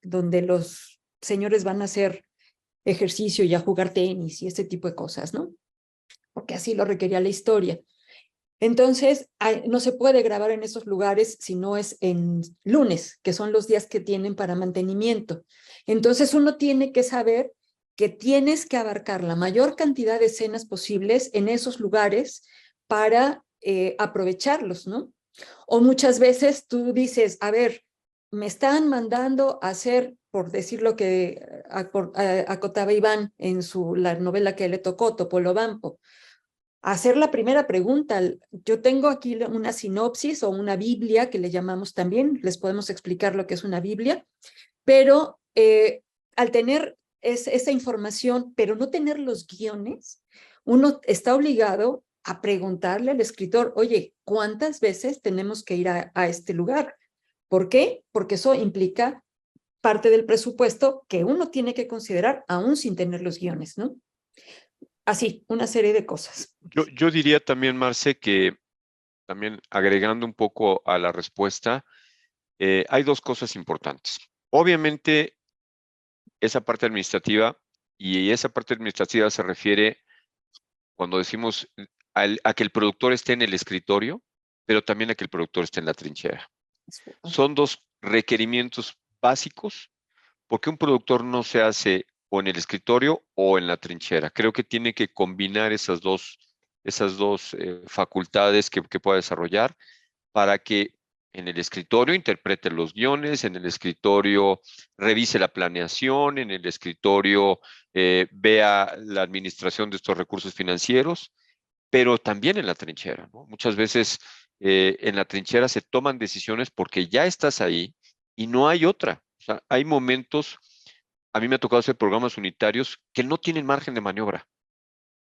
donde los señores van a hacer ejercicio y a jugar tenis y ese tipo de cosas, ¿no? Porque así lo requería la historia. Entonces, no se puede grabar en esos lugares si no es en lunes, que son los días que tienen para mantenimiento. Entonces, uno tiene que saber que tienes que abarcar la mayor cantidad de escenas posibles en esos lugares para aprovecharlos, ¿no? O muchas veces tú dices, a ver, me están mandando a hacer, por decir lo que acotaba Iván en la novela que le tocó, Topolobampo, hacer la primera pregunta. Yo tengo aquí una sinopsis o una Biblia, que le llamamos también, les podemos explicar lo que es una Biblia, pero al tener esa información, pero no tener los guiones, uno está obligado a preguntarle al escritor, oye, ¿cuántas veces tenemos que ir a este lugar? ¿Por qué? Porque eso implica parte del presupuesto que uno tiene que considerar aún sin tener los guiones, ¿no? Así, una serie de cosas. Yo diría también, Marce, que también agregando un poco a la respuesta, hay dos cosas importantes. Obviamente, esa parte administrativa, y esa parte administrativa se refiere cuando decimos a que el productor esté en el escritorio, pero también a que el productor esté en la trinchera. Son dos requerimientos básicos porque un productor no se hace o en el escritorio o en la trinchera. Creo que tiene que combinar esas dos facultades que pueda desarrollar para que en el escritorio interprete los guiones, en el escritorio revise la planeación, en el escritorio vea la administración de estos recursos financieros, pero también en la trinchera, ¿no? Muchas veces en la trinchera se toman decisiones porque ya estás ahí y no hay otra. O sea, hay momentos, a mí me ha tocado hacer programas unitarios que no tienen margen de maniobra.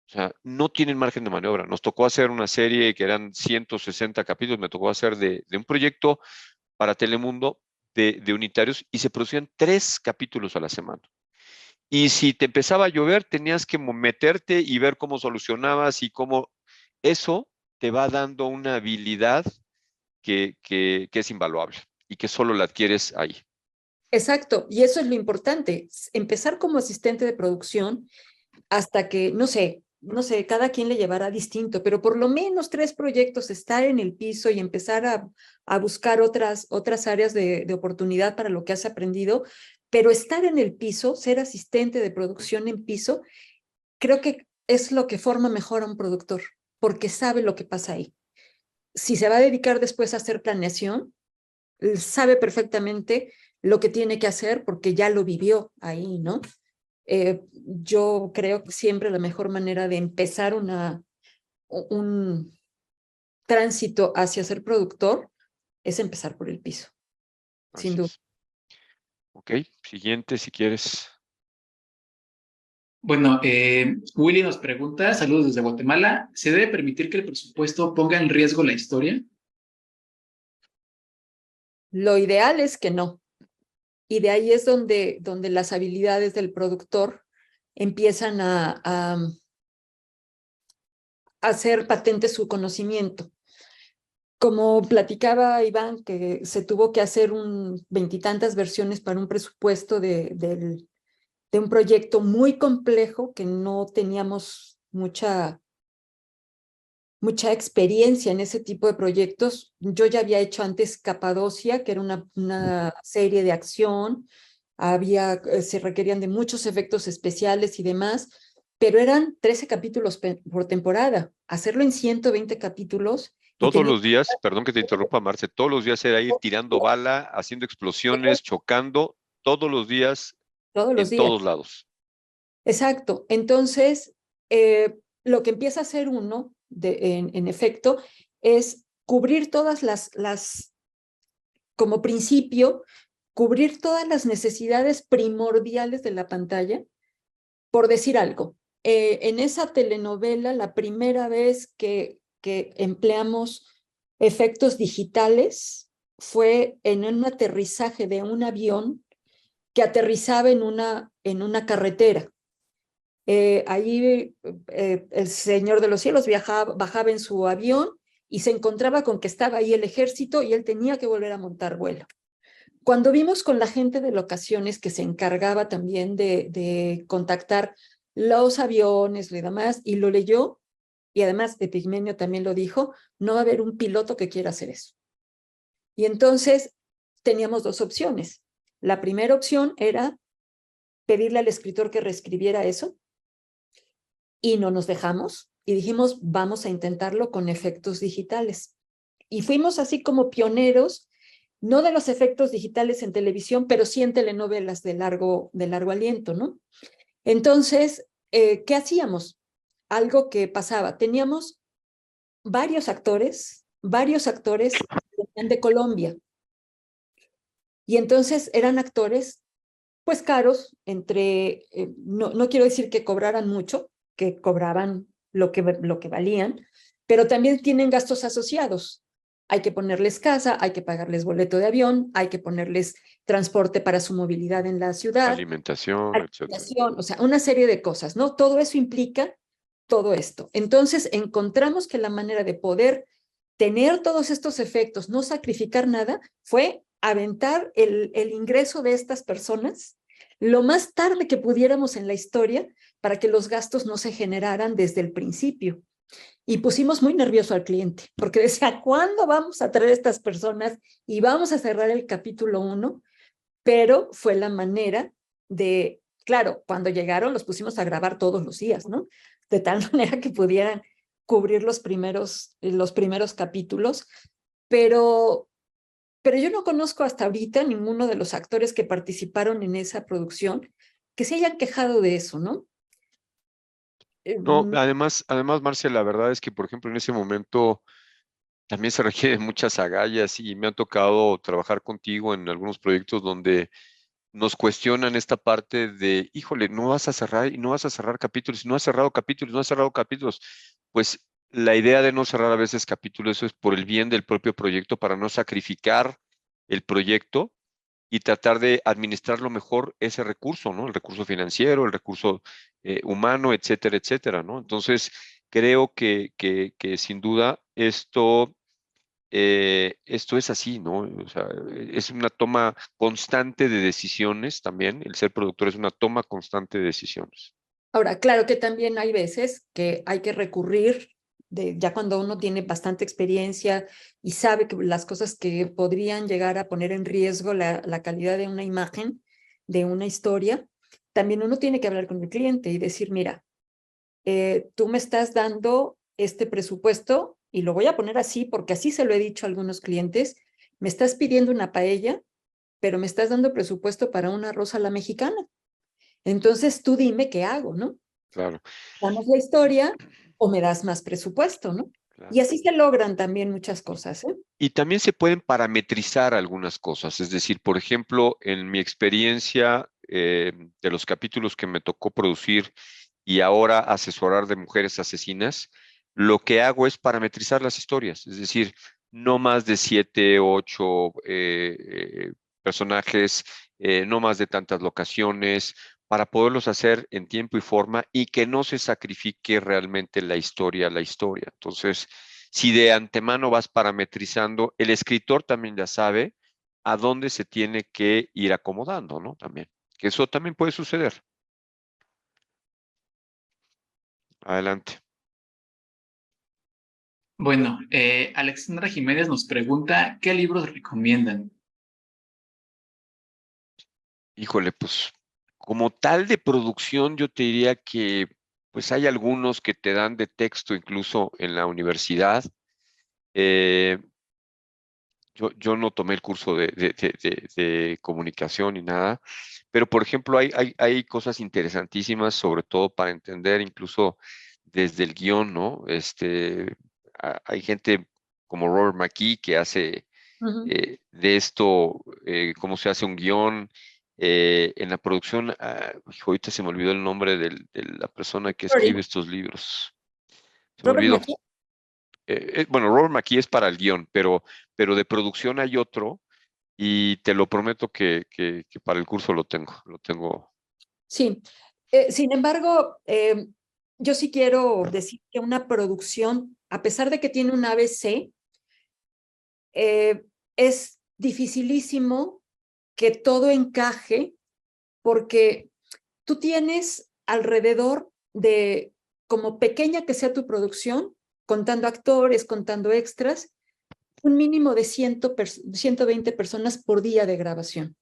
O sea, no tienen margen de maniobra. Nos tocó hacer una serie que eran 160 capítulos, me tocó hacer de un proyecto para Telemundo de unitarios y se producían 3 capítulos a la semana. Y si te empezaba a llover, tenías que meterte y ver cómo solucionabas y cómo eso te va dando una habilidad que es invaluable y que solo la adquieres ahí. Exacto, y eso es lo importante, empezar como asistente de producción hasta que, no sé, cada quien le llevará distinto, pero por lo menos 3 proyectos, estar en el piso y empezar a buscar otras áreas de oportunidad para lo que has aprendido, pero estar en el piso, ser asistente de producción en piso, creo que es lo que forma mejor a un productor, porque sabe lo que pasa ahí. Si se va a dedicar después a hacer planeación, sabe perfectamente lo que tiene que hacer porque ya lo vivió ahí, ¿no? Yo creo que siempre la mejor manera de empezar un tránsito hacia ser productor es empezar por el piso, sin Así duda. es. Ok, siguiente si quieres. Bueno, Willy nos pregunta, saludos desde Guatemala, ¿se debe permitir que el presupuesto ponga en riesgo la historia? Lo ideal es que no. Y de ahí es donde las habilidades del productor empiezan a hacer patente su conocimiento. Como platicaba Iván, que se tuvo que hacer 20 versiones para un presupuesto de un proyecto muy complejo que no teníamos mucha experiencia en ese tipo de proyectos. Yo ya había hecho antes Capadocia, que era una serie de acción, se requerían de muchos efectos especiales y demás, pero eran 13 capítulos por temporada. Hacerlo en 120 capítulos y Todos tenía los días, perdón que te interrumpa, Marce, todos los días era ir tirando bala, haciendo explosiones, chocando, todos los días, todos los en días. todos lados. Exacto. Entonces, lo que empieza a hacer uno, en efecto, es cubrir todas como principio, cubrir todas las necesidades primordiales de la pantalla. Por decir algo, en esa telenovela, la primera vez que empleamos efectos digitales fue en un aterrizaje de un avión que aterrizaba en una carretera. Allí el Señor de los Cielos bajaba en su avión y se encontraba con que estaba ahí el ejército y él tenía que volver a montar vuelo. Cuando vimos con la gente de locaciones que se encargaba también de contactar los aviones y demás, y lo leyó, y además Epigmenio también lo dijo, no va a haber un piloto que quiera hacer eso. Y entonces teníamos 2 opciones. La primera opción era pedirle al escritor que reescribiera eso, y no nos dejamos, y dijimos, vamos a intentarlo con efectos digitales. Y fuimos así como pioneros no de los efectos digitales en televisión, pero sí en telenovelas de largo aliento, ¿no? Entonces, ¿qué hacíamos? Algo que pasaba, teníamos varios actores que venían de Colombia, y entonces eran actores pues caros, no quiero decir que cobraran mucho, que cobraban lo que valían, pero también tienen gastos asociados. Hay que ponerles casa, hay que pagarles boleto de avión, hay que ponerles transporte para su movilidad en la ciudad, Alimentación, etcétera. alimentación, o sea, una serie de cosas, ¿no? Todo eso implica todo esto. Entonces, encontramos que la manera de poder tener todos estos efectos, no sacrificar nada, fue aventar el ingreso de estas personas lo más tarde que pudiéramos en la historia para que los gastos no se generaran desde el principio. Y pusimos muy nervioso al cliente, porque decía, ¿cuándo vamos a traer a estas personas y vamos a cerrar el capítulo 1? Pero fue la manera de, claro, cuando llegaron los pusimos a grabar todos los días, ¿no? De tal manera que pudieran cubrir los primeros capítulos, pero yo no conozco hasta ahorita ninguno de los actores que participaron en esa producción que se hayan quejado de eso, ¿no? No, además, Marcia, la verdad es que, por ejemplo, en ese momento también se requiere muchas agallas y me ha tocado trabajar contigo en algunos proyectos donde nos cuestionan esta parte de, híjole, no vas a cerrar y no vas a cerrar capítulos, y no has cerrado capítulos, no has cerrado capítulos. Pues la idea de no cerrar a veces capítulos, eso es por el bien del propio proyecto, para no sacrificar el proyecto y tratar de administrarlo mejor ese recurso, ¿no? El recurso financiero, el recurso humano, etcétera, etcétera, ¿no? Entonces, creo que sin duda esto es así, ¿no? O sea, es una toma constante de decisiones también. El ser productor es una toma constante de decisiones. Ahora, claro que también hay veces que hay que recurrir, ya cuando uno tiene bastante experiencia y sabe que las cosas que podrían llegar a poner en riesgo la calidad de una imagen, de una historia, también uno tiene que hablar con el cliente y decir, mira, tú me estás dando este presupuesto, y lo voy a poner así porque así se lo he dicho a algunos clientes, me estás pidiendo una paella, pero me estás dando presupuesto para un arroz a la mexicana. Entonces tú dime qué hago, ¿no? Claro, ¿Damos la historia o me das más presupuesto, ¿no? claro. Y así se logran también muchas cosas, ¿eh? Y también se pueden parametrizar algunas cosas. Es decir, por ejemplo, en mi experiencia de los capítulos que me tocó producir y ahora asesorar de mujeres asesinas, lo que hago es parametrizar las historias. Es decir, no más de 7, 8 personajes, no más de tantas locaciones, para poderlos hacer en tiempo y forma y que no se sacrifique realmente la historia. Entonces, si de antemano vas parametrizando, el escritor también ya sabe a dónde se tiene que ir acomodando, ¿no? También, que eso también puede suceder. Adelante. Bueno, Alexandra Jiménez nos pregunta, ¿qué libros recomiendan? Híjole, pues como tal de producción, yo te diría que pues hay algunos que te dan de texto incluso en la universidad. Eh, yo no tomé el curso de comunicación ni nada, pero por ejemplo hay cosas interesantísimas, sobre todo para entender incluso desde el guión, ¿no? Hay gente como Robert McKee que hace Ujú. de esto, cómo se hace un guión. En la producción, ahorita se me olvidó el nombre de la persona que escribe Sorry. estos libros. Se me Robert olvidó. McKee. Bueno, Robert McKee es para el guión, pero de producción hay otro y te lo prometo que para el curso lo tengo. Sí. Sin embargo, yo sí quiero decir que una producción, a pesar de que tiene un ABC, es dificilísimo que todo encaje porque tú tienes alrededor de, como pequeña que sea tu producción, contando actores, contando extras, un mínimo de 120 personas por día de grabación.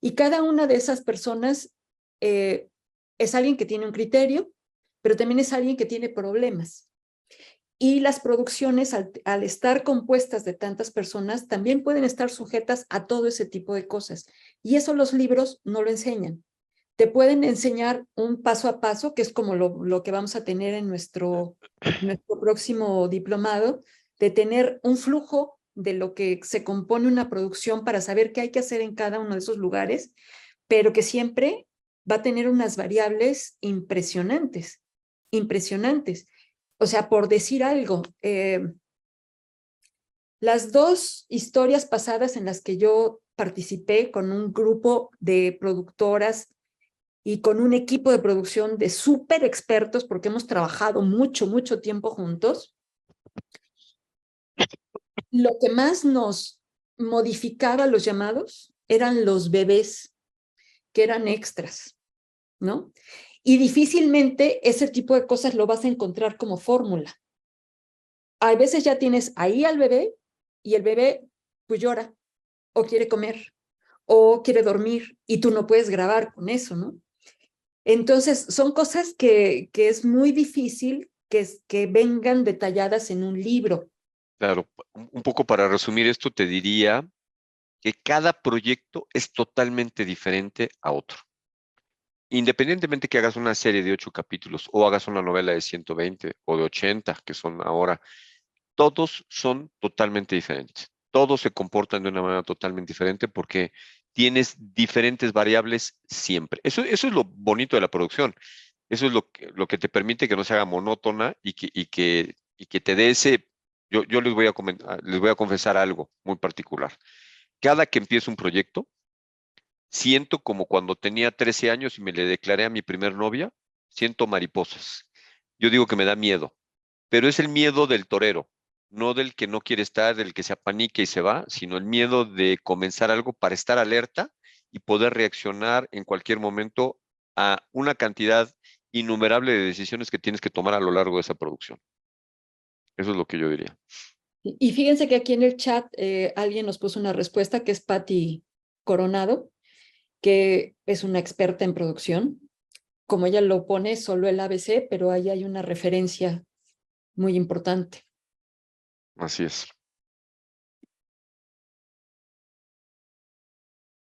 Y cada una de esas personas es alguien que tiene un criterio, pero también es alguien que tiene problemas. Y las producciones, al estar compuestas de tantas personas, también pueden estar sujetas a todo ese tipo de cosas. Y eso los libros no lo enseñan. Te pueden enseñar un paso a paso, que es como lo que vamos a tener en nuestro próximo diplomado, de tener un flujo de lo que se compone una producción para saber qué hay que hacer en cada uno de esos lugares, pero que siempre va a tener unas variables impresionantes, impresionantes. O sea, por decir algo, las 2 historias pasadas en las que yo participé con un grupo de productoras y con un equipo de producción de súper expertos, porque hemos trabajado mucho, mucho tiempo juntos, lo que más nos modificaba los llamados eran los bebés, que eran extras, ¿no? Y difícilmente ese tipo de cosas lo vas a encontrar como fórmula. A veces ya tienes ahí al bebé y el bebé pues llora o quiere comer o quiere dormir y tú no puedes grabar con eso, ¿no? Entonces son cosas que es muy difícil que vengan detalladas en un libro. Claro, un poco para resumir esto, te diría que cada proyecto es totalmente diferente a otro. Independientemente que hagas una serie de 8 capítulos o hagas una novela de 120 o de 80, que son ahora, todos son totalmente diferentes. Todos se comportan de una manera totalmente diferente porque tienes diferentes variables siempre. Eso es lo bonito de la producción. Eso es lo que te permite que no se haga monótona y que te dé ese. Yo les voy a confesar algo muy particular. Cada que empiezo un proyecto, siento como cuando tenía 13 años y me le declaré a mi primer novia, siento mariposas. Yo digo que me da miedo, pero es el miedo del torero, no del que no quiere estar, del que se apanica y se va, sino el miedo de comenzar algo para estar alerta y poder reaccionar en cualquier momento a una cantidad innumerable de decisiones que tienes que tomar a lo largo de esa producción. Eso es lo que yo diría. Y fíjense que aquí en el chat alguien nos puso una respuesta que es Patti Coronado, que es una experta en producción. Como ella lo pone, solo el ABC, pero ahí hay una referencia muy importante. Así es.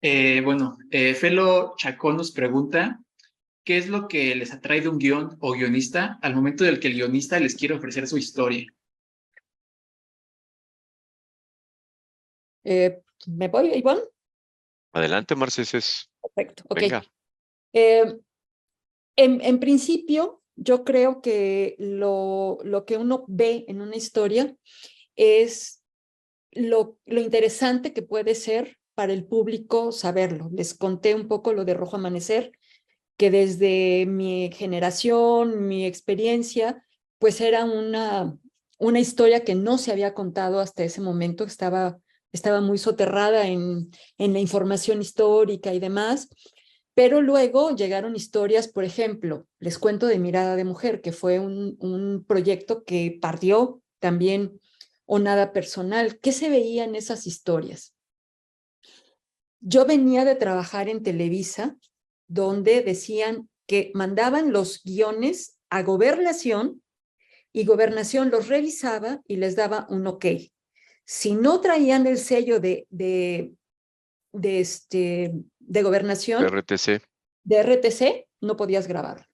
Felo Chacón nos pregunta, ¿qué es lo que les atrae de un guión o guionista al momento del que el guionista les quiere ofrecer su historia? ¿Me voy, Ivonne? Adelante, Marceses. Perfecto, ok. Venga. Eh, en principio, yo creo que lo que uno ve en una historia es lo interesante que puede ser para el público saberlo. Les conté un poco lo de Rojo Amanecer, que desde mi generación, mi experiencia, pues era una historia que no se había contado hasta ese momento, estaba muy soterrada en la información histórica y demás. Pero luego llegaron historias, por ejemplo, les cuento de Mirada de Mujer, que fue un proyecto que partió también o nada personal. ¿Qué se veía en esas historias? Yo venía de trabajar en Televisa, donde decían que mandaban los guiones a Gobernación y Gobernación los revisaba y les daba un ok. Si no traían el sello de Gobernación, RTC. de RTC, no podías grabar.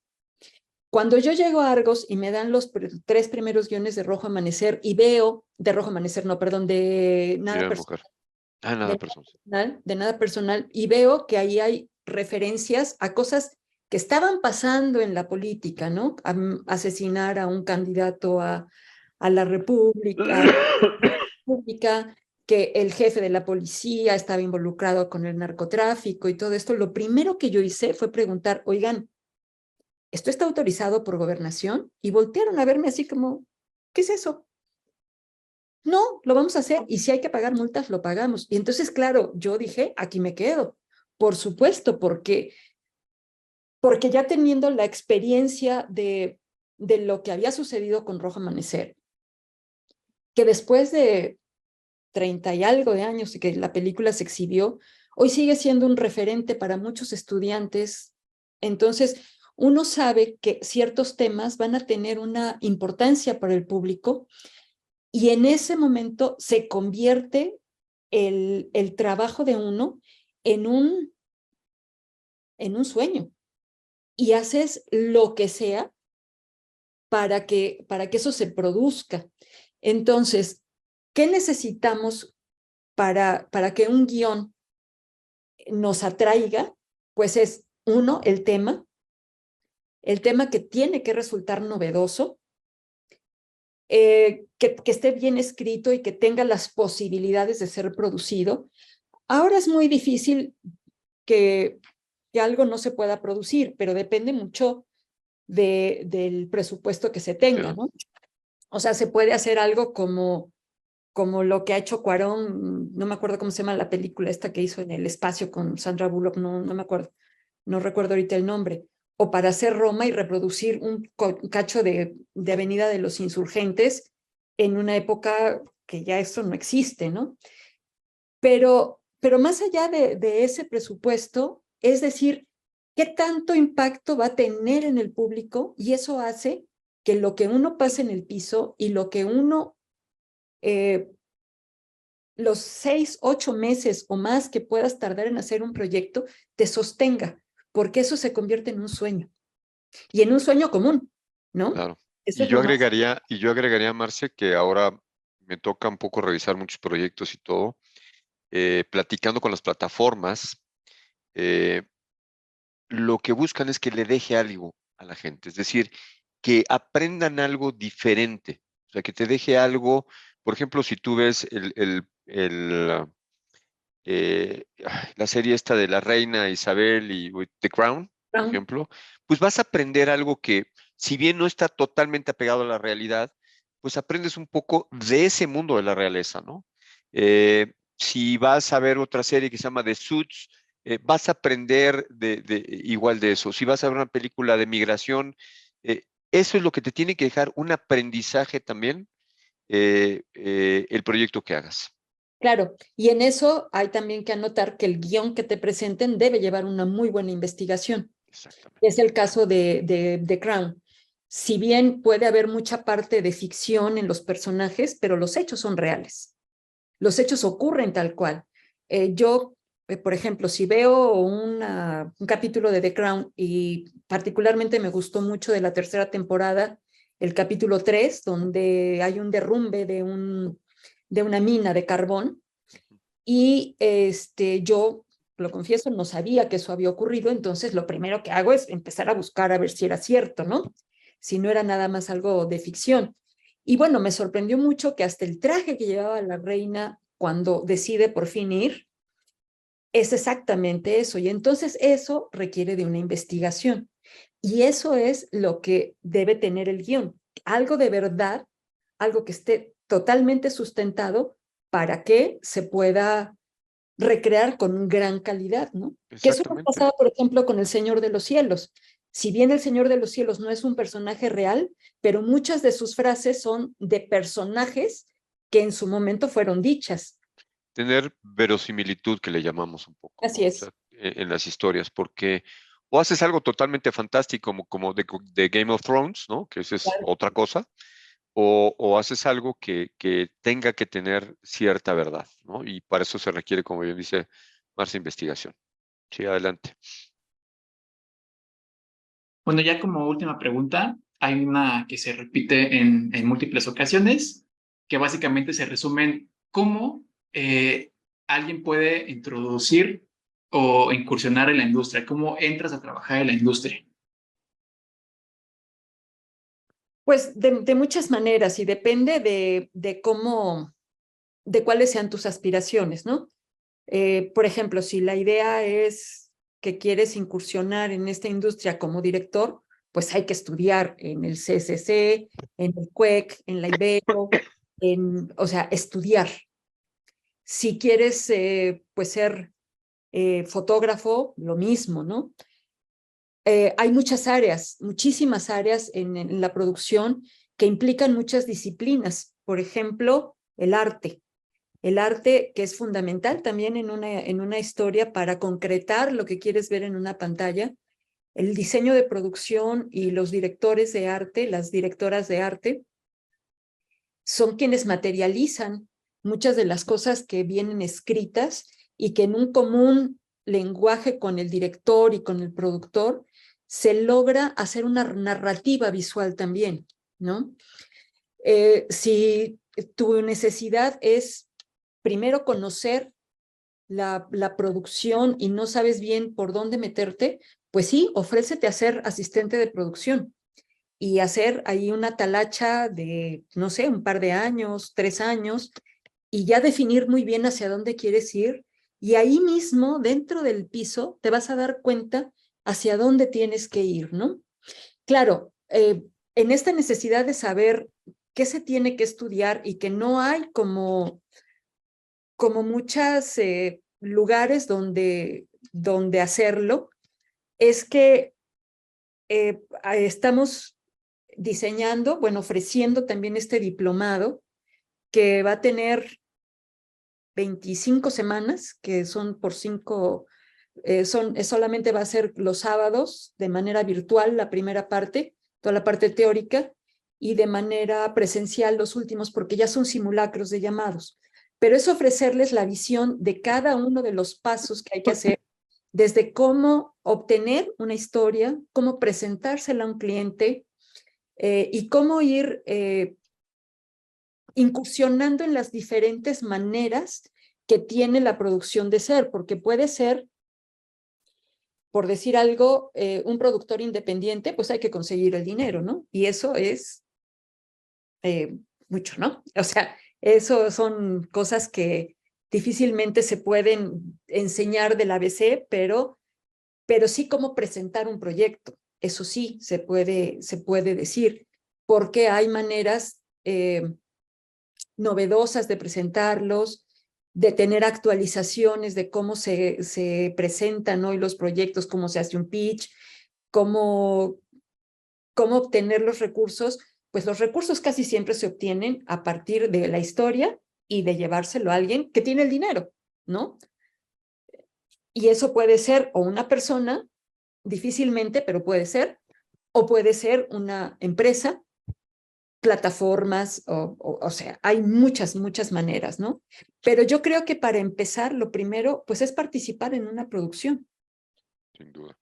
Cuando yo llego a Argos y me dan los 3 primeros guiones de Rojo Amanecer y veo, de Rojo Amanecer, no, perdón, de Nada Personal, Nada personal. de Nada Personal, y veo que ahí hay referencias a cosas que estaban pasando en la política, ¿no? Asesinar a un candidato a la República, que el jefe de la policía estaba involucrado con el narcotráfico y todo esto. Lo primero que yo hice fue preguntar, oigan, ¿esto está autorizado por Gobernación? Y voltearon a verme así como, ¿qué es eso? No, lo vamos a hacer y si hay que pagar multas, lo pagamos. Y entonces, claro, yo dije, aquí me quedo, por supuesto, porque ya teniendo la experiencia de lo que había sucedido con Rojo Amanecer, que después de 30 y algo de años y que la película se exhibió, hoy sigue siendo un referente para muchos estudiantes. Entonces, uno sabe que ciertos temas van a tener una importancia para el público y en ese momento se convierte el trabajo de uno en un sueño y haces lo que sea para que eso se produzca. Entonces, ¿qué necesitamos para que un guión nos atraiga? Pues es, uno, el tema que tiene que resultar novedoso, que esté bien escrito y que tenga las posibilidades de ser producido. Ahora es muy difícil que algo no se pueda producir, pero depende mucho del presupuesto que se tenga, Sí. ¿no? O sea, se puede hacer algo como lo que ha hecho Cuarón, no me acuerdo cómo se llama la película esta que hizo en el espacio con Sandra Bullock, no me acuerdo, no recuerdo ahorita el nombre, o para hacer Roma y reproducir un cacho de Avenida de los Insurgentes en una época que ya esto no existe, ¿no? Pero más allá de ese presupuesto, es decir, ¿qué tanto impacto va a tener en el público? Y eso hace que lo que uno pase en el piso y lo que uno, los 6, 8 meses o más que puedas tardar en hacer un proyecto, te sostenga, porque eso se convierte en un sueño. Y en un sueño común, ¿no? Claro. Eso es lo más. Y yo agregaría, Marce, que ahora me toca un poco revisar muchos proyectos y todo, platicando con las plataformas, eh, lo que buscan es que le deje algo a la gente, es decir, que aprendan algo diferente, o sea, que te deje algo, por ejemplo, si tú ves la serie esta de la reina Isabel y The Crown, por ejemplo, pues vas a aprender algo que, si bien no está totalmente apegado a la realidad, pues aprendes un poco de ese mundo de la realeza, ¿no? Si vas a ver otra serie que se llama The Suits, vas a aprender igual de eso. Si vas a ver una película de migración, eso es lo que te tiene que dejar un aprendizaje también, el proyecto que hagas. Claro, y en eso hay también que anotar que el guión que te presenten debe llevar una muy buena investigación. Es Exactamente. el caso de Crown. Si bien puede haber mucha parte de ficción en los personajes, pero los hechos son reales. Los hechos ocurren tal cual. Yo, por ejemplo, si veo un capítulo de The Crown y particularmente me gustó mucho de la tercera temporada, el capítulo 3, donde hay un derrumbe de una mina de carbón, y yo, lo confieso, no sabía que eso había ocurrido, entonces lo primero que hago es empezar a buscar a ver si era cierto, ¿no? Si no era nada más algo de ficción. Y bueno, me sorprendió mucho que hasta el traje que llevaba la reina cuando decide por fin ir es exactamente eso. Y entonces eso requiere de una investigación. Y eso es lo que debe tener el guión. Algo de verdad, algo que esté totalmente sustentado para que se pueda recrear con gran calidad, ¿no? Que eso nos Exactamente. pasaba, por ejemplo, con El Señor de los Cielos. Si bien El Señor de los Cielos no es un personaje real, pero muchas de sus frases son de personajes que en su momento fueron dichas. Tener verosimilitud, que le llamamos un poco, ¿no? Así O sea, es. en las historias, porque o haces algo totalmente fantástico como de Game of Thrones, ¿no? Que esa es Claro. otra cosa, o haces algo que tenga que tener cierta verdad, ¿no? Y para eso se requiere, como bien dice Marcia, investigación. Sí, adelante. Bueno, ya como última pregunta, hay una que se repite en múltiples ocasiones, que básicamente se resume en cómo alguien puede introducir o incursionar en la industria, cómo entras a trabajar en la industria. Pues de muchas maneras y depende de cómo, de cuáles sean tus aspiraciones, ¿no? Por ejemplo, si la idea es que quieres incursionar en esta industria como director, pues hay que estudiar en el CCC, en el CUEC, en la Ibero, o sea, estudiar. Si quieres, pues ser fotógrafo, lo mismo, ¿no? Hay muchas áreas, muchísimas áreas en la producción que implican muchas disciplinas. Por ejemplo, el arte que es fundamental también en una historia para concretar lo que quieres ver en una pantalla. el diseño de producción y los directores de arte, las directoras de arte, son quienes materializan muchas de las cosas que vienen escritas y que en un común lenguaje con el director y con el productor se logra hacer una narrativa visual también, ¿no? Si tu necesidad es primero conocer la producción y no sabes bien por dónde meterte, pues sí, ofrécete a ser asistente de producción y hacer ahí una talacha de, no sé, un par de años, 3 años, y ya definir muy bien hacia dónde quieres ir. Y ahí mismo, dentro del piso, te vas a dar cuenta hacia dónde tienes que ir, ¿no? Claro, en esta necesidad de saber qué se tiene que estudiar y que no hay como muchos lugares donde hacerlo, es que estamos diseñando, bueno, ofreciendo también este diplomado que va a tener 25 semanas, que son por 5, solamente va a ser los sábados de manera virtual la primera parte, toda la parte teórica, y de manera presencial los últimos, porque ya son simulacros de llamados. Pero es ofrecerles la visión de cada uno de los pasos que hay que hacer, desde cómo obtener una historia, cómo presentársela a un cliente y cómo ir incursionando en las diferentes maneras que tiene la producción de ser, porque puede ser, por decir algo, un productor independiente, pues hay que conseguir el dinero, ¿no? Y eso es mucho, ¿no? O sea, eso son cosas que difícilmente se pueden enseñar del ABC, pero sí cómo presentar un proyecto. Eso sí se puede decir, porque hay maneras novedosas de presentarlos, de tener actualizaciones de cómo se presentan hoy los proyectos, cómo se hace un pitch, cómo obtener los recursos. Pues los recursos casi siempre se obtienen a partir de la historia y de llevárselo a alguien que tiene el dinero, ¿no? Y eso puede ser o una persona, difícilmente, pero puede ser, o puede ser una empresa, plataformas, o sea, hay muchas maneras, ¿no? Pero yo creo que para empezar, lo primero, pues es participar en una producción. Sin duda.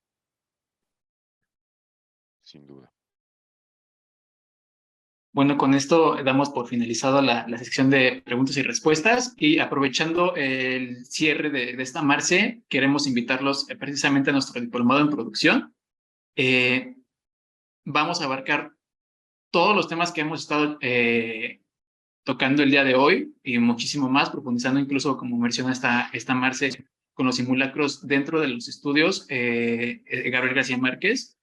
Sin duda. Bueno, con esto damos por finalizado la sección de preguntas y respuestas y aprovechando el cierre de esta Marce, queremos invitarlos precisamente a nuestro diplomado en producción. Vamos a abarcar todos los temas que hemos estado tocando el día de hoy y muchísimo más, profundizando incluso, como menciona esta Marce, con los simulacros dentro de los estudios Gabriel García Márquez.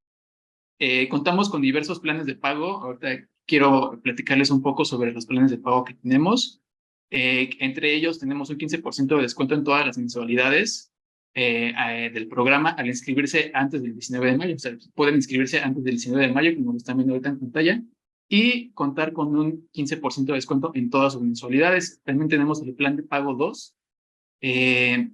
Contamos con diversos planes de pago. Ahorita quiero platicarles un poco sobre los planes de pago que tenemos. Entre ellos tenemos un 15% de descuento en todas las mensualidades del programa al inscribirse antes del 19 de mayo. O sea, pueden inscribirse antes del 19 de mayo, como lo están viendo ahorita en pantalla, y contar con un 15% de descuento en todas sus mensualidades. También tenemos el plan de pago 2, que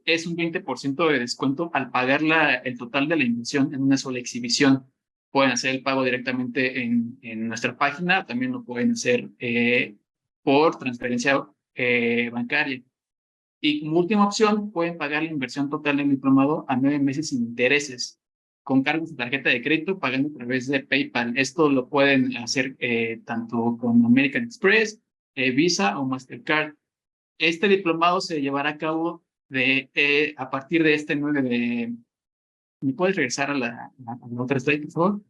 es un 20% de descuento al pagar el total de la inversión en una sola exhibición. Pueden hacer el pago directamente en nuestra página, también lo pueden hacer por transferencia bancaria. Y como última opción, pueden pagar la inversión total del diplomado a 9 meses sin intereses, con cargos de tarjeta de crédito, pagando a través de PayPal. Esto lo pueden hacer tanto con American Express, Visa o Mastercard. Este diplomado se llevará a cabo a partir de este 9 de... ¿Me puedes regresar a la otra slide, por favor?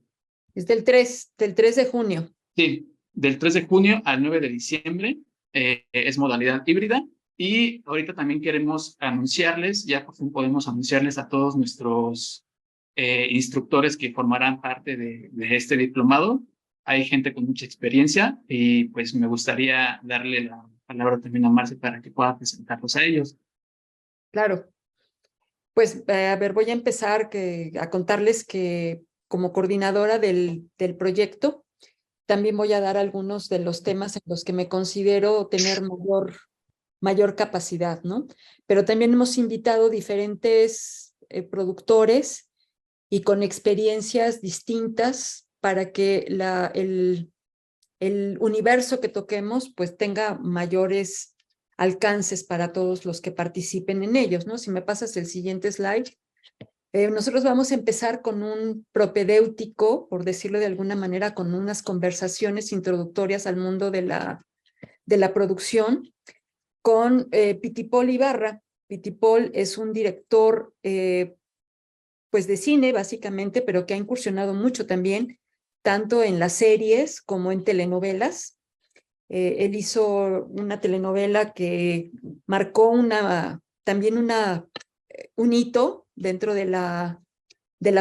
Es del 3 de junio. Sí, del 3 de junio al 9 de diciembre. Es modalidad híbrida. Y ahorita también queremos anunciarles, ya por fin podemos anunciarles a todos nuestros instructores que formarán parte de este diplomado. Hay gente con mucha experiencia y pues me gustaría darle la palabra también a Marce para que pueda presentarlos a ellos. Claro. Pues, a ver, voy a empezar a contarles que como coordinadora del proyecto, también voy a dar algunos de los temas en los que me considero tener mayor capacidad, ¿no? Pero también hemos invitado diferentes productores y con experiencias distintas para que el universo que toquemos pues tenga mayores alcances para todos los que participen en ellos, ¿no? Si me pasas el siguiente slide. Nosotros vamos a empezar con un propedéutico, por decirlo de alguna manera, con unas conversaciones introductorias al mundo de la producción con Pitipol Ibarra. Pitipol es un director pues de cine, básicamente, pero que ha incursionado mucho también, tanto en las series como en telenovelas. Él hizo una telenovela que marcó también un hito dentro de la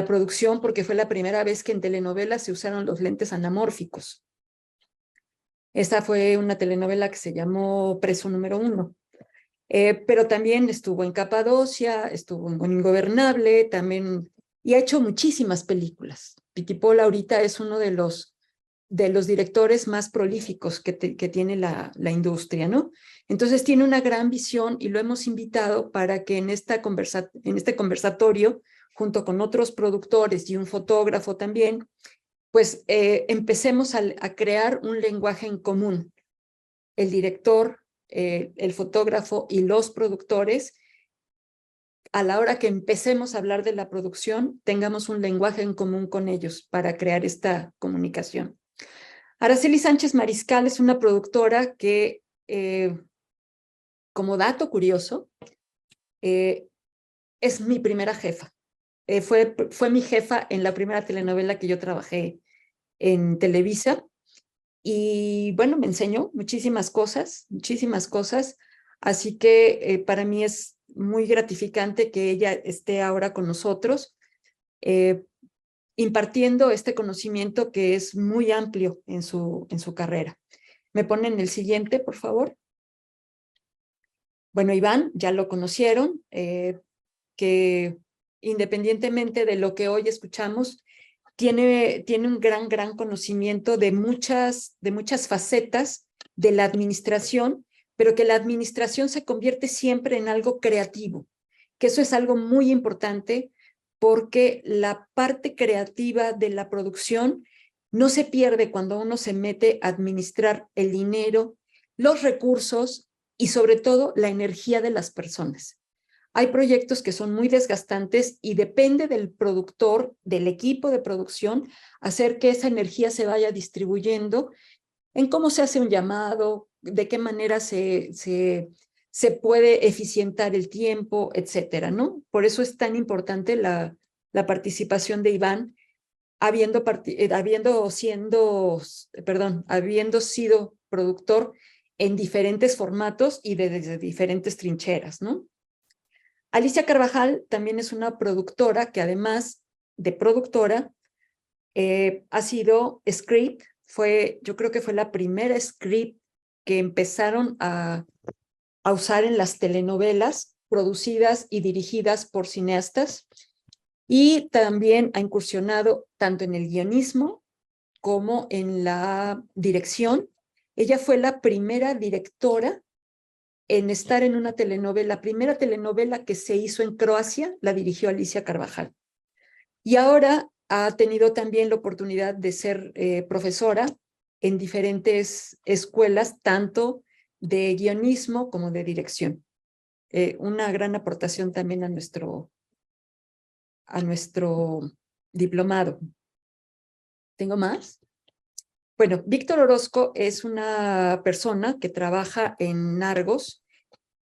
producción, porque fue la primera vez que en telenovelas se usaron los lentes anamórficos. Esta fue una telenovela que se llamó Preso número 1. Pero también estuvo en Capadocia, estuvo en Ingobernable, también, y ha hecho muchísimas películas. Pitipol ahorita es uno de los directores más prolíficos que tiene la industria, ¿no? Entonces tiene una gran visión y lo hemos invitado para que en este conversatorio, junto con otros productores y un fotógrafo también, pues empecemos a crear un lenguaje en común. El director, el fotógrafo y los productores, a la hora que empecemos a hablar de la producción, tengamos un lenguaje en común con ellos para crear esta comunicación. Araceli Sánchez Mariscal es una productora que, como dato curioso, es mi primera jefa. Fue mi jefa en la primera telenovela que yo trabajé en Televisa. Y bueno, me enseñó muchísimas cosas, así que para mí es muy gratificante que ella esté ahora con nosotros, impartiendo este conocimiento que es muy amplio en su carrera. ¿Me ponen el siguiente, por favor? Bueno, Iván, ya lo conocieron, que independientemente de lo que hoy escuchamos, tiene un gran conocimiento de muchas facetas de la administración, pero que la administración se convierte siempre en algo creativo, que eso es algo muy importante porque la parte creativa de la producción no se pierde cuando uno se mete a administrar el dinero, los recursos y sobre todo la energía de las personas. Hay proyectos que son muy desgastantes y depende del productor, del equipo de producción, hacer que esa energía se vaya distribuyendo en cómo se hace un llamado, de qué manera se puede eficientar el tiempo, etcétera, ¿no? Por eso es tan importante la participación de Iván, habiendo sido productor en diferentes formatos y desde diferentes trincheras, ¿no? Alicia Carvajal también es una productora que además de productora ha sido script, yo creo que fue la primera script que empezaron a usar en las telenovelas producidas y dirigidas por cineastas, y también ha incursionado tanto en el guionismo como en la dirección. Ella fue la primera directora en estar en una telenovela. La primera telenovela que se hizo en Croacia la dirigió Alicia Carvajal. Y ahora ha tenido también la oportunidad de ser profesora en diferentes escuelas, tanto de guionismo como de dirección. Una gran aportación también a nuestro diplomado. ¿Tengo más? Bueno, Víctor Orozco es una persona que trabaja en Argos,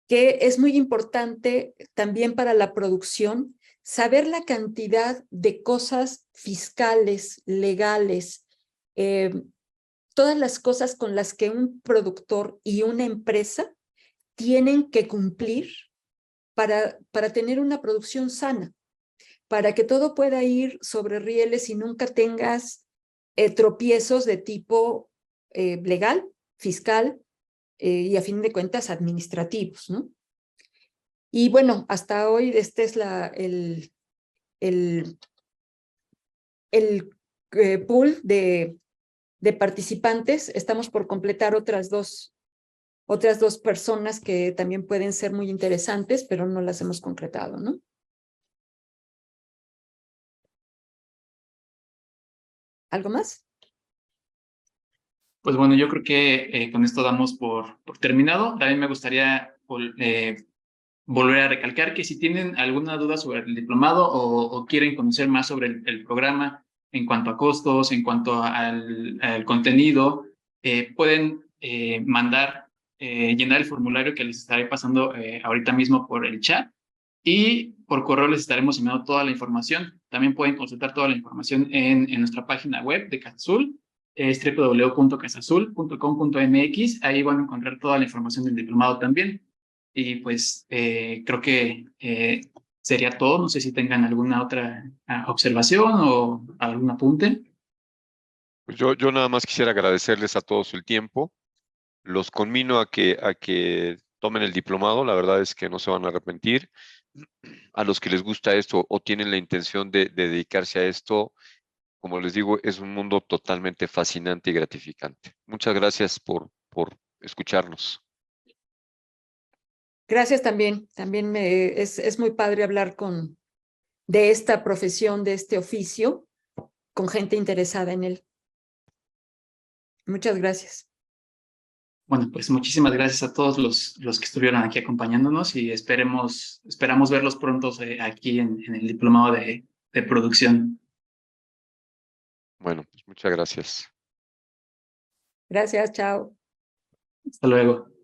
que es muy importante también para la producción, saber la cantidad de cosas fiscales, legales, todas las cosas con las que un productor y una empresa tienen que cumplir para tener una producción sana, para que todo pueda ir sobre rieles y nunca tengas tropiezos de tipo legal, fiscal y a fin de cuentas administrativos, ¿no? Y bueno, hasta hoy este es el pool de participantes. Estamos por completar otras dos personas que también pueden ser muy interesantes, pero no las hemos concretado, ¿no? ¿Algo más? Pues bueno, yo creo que con esto damos por terminado. También me gustaría volver a recalcar que si tienen alguna duda sobre el diplomado o quieren conocer más sobre el programa en cuanto a costos, en cuanto al contenido, pueden llenar el formulario que les estaré pasando ahorita mismo por el chat y por correo les estaremos enviando toda la información. También pueden consultar toda la información en nuestra página web de Casazul, es www.casazul.com.mx. Ahí van a encontrar toda la información del diplomado también. Y pues creo que sería todo. No sé si tengan alguna otra observación o algún apunte. Pues yo nada más quisiera agradecerles a todos el tiempo. Los conmino a que tomen el diplomado. La verdad es que no se van a arrepentir. A los que les gusta esto o tienen la intención de dedicarse a esto, como les digo, es un mundo totalmente fascinante y gratificante. Muchas gracias por escucharnos. Gracias también. También es muy padre hablar de esta profesión, de este oficio, con gente interesada en él. Muchas gracias. Bueno, pues muchísimas gracias a todos los que estuvieron aquí acompañándonos y esperamos verlos pronto aquí en el diplomado de producción. Bueno, pues muchas gracias. Gracias, chao. Hasta luego.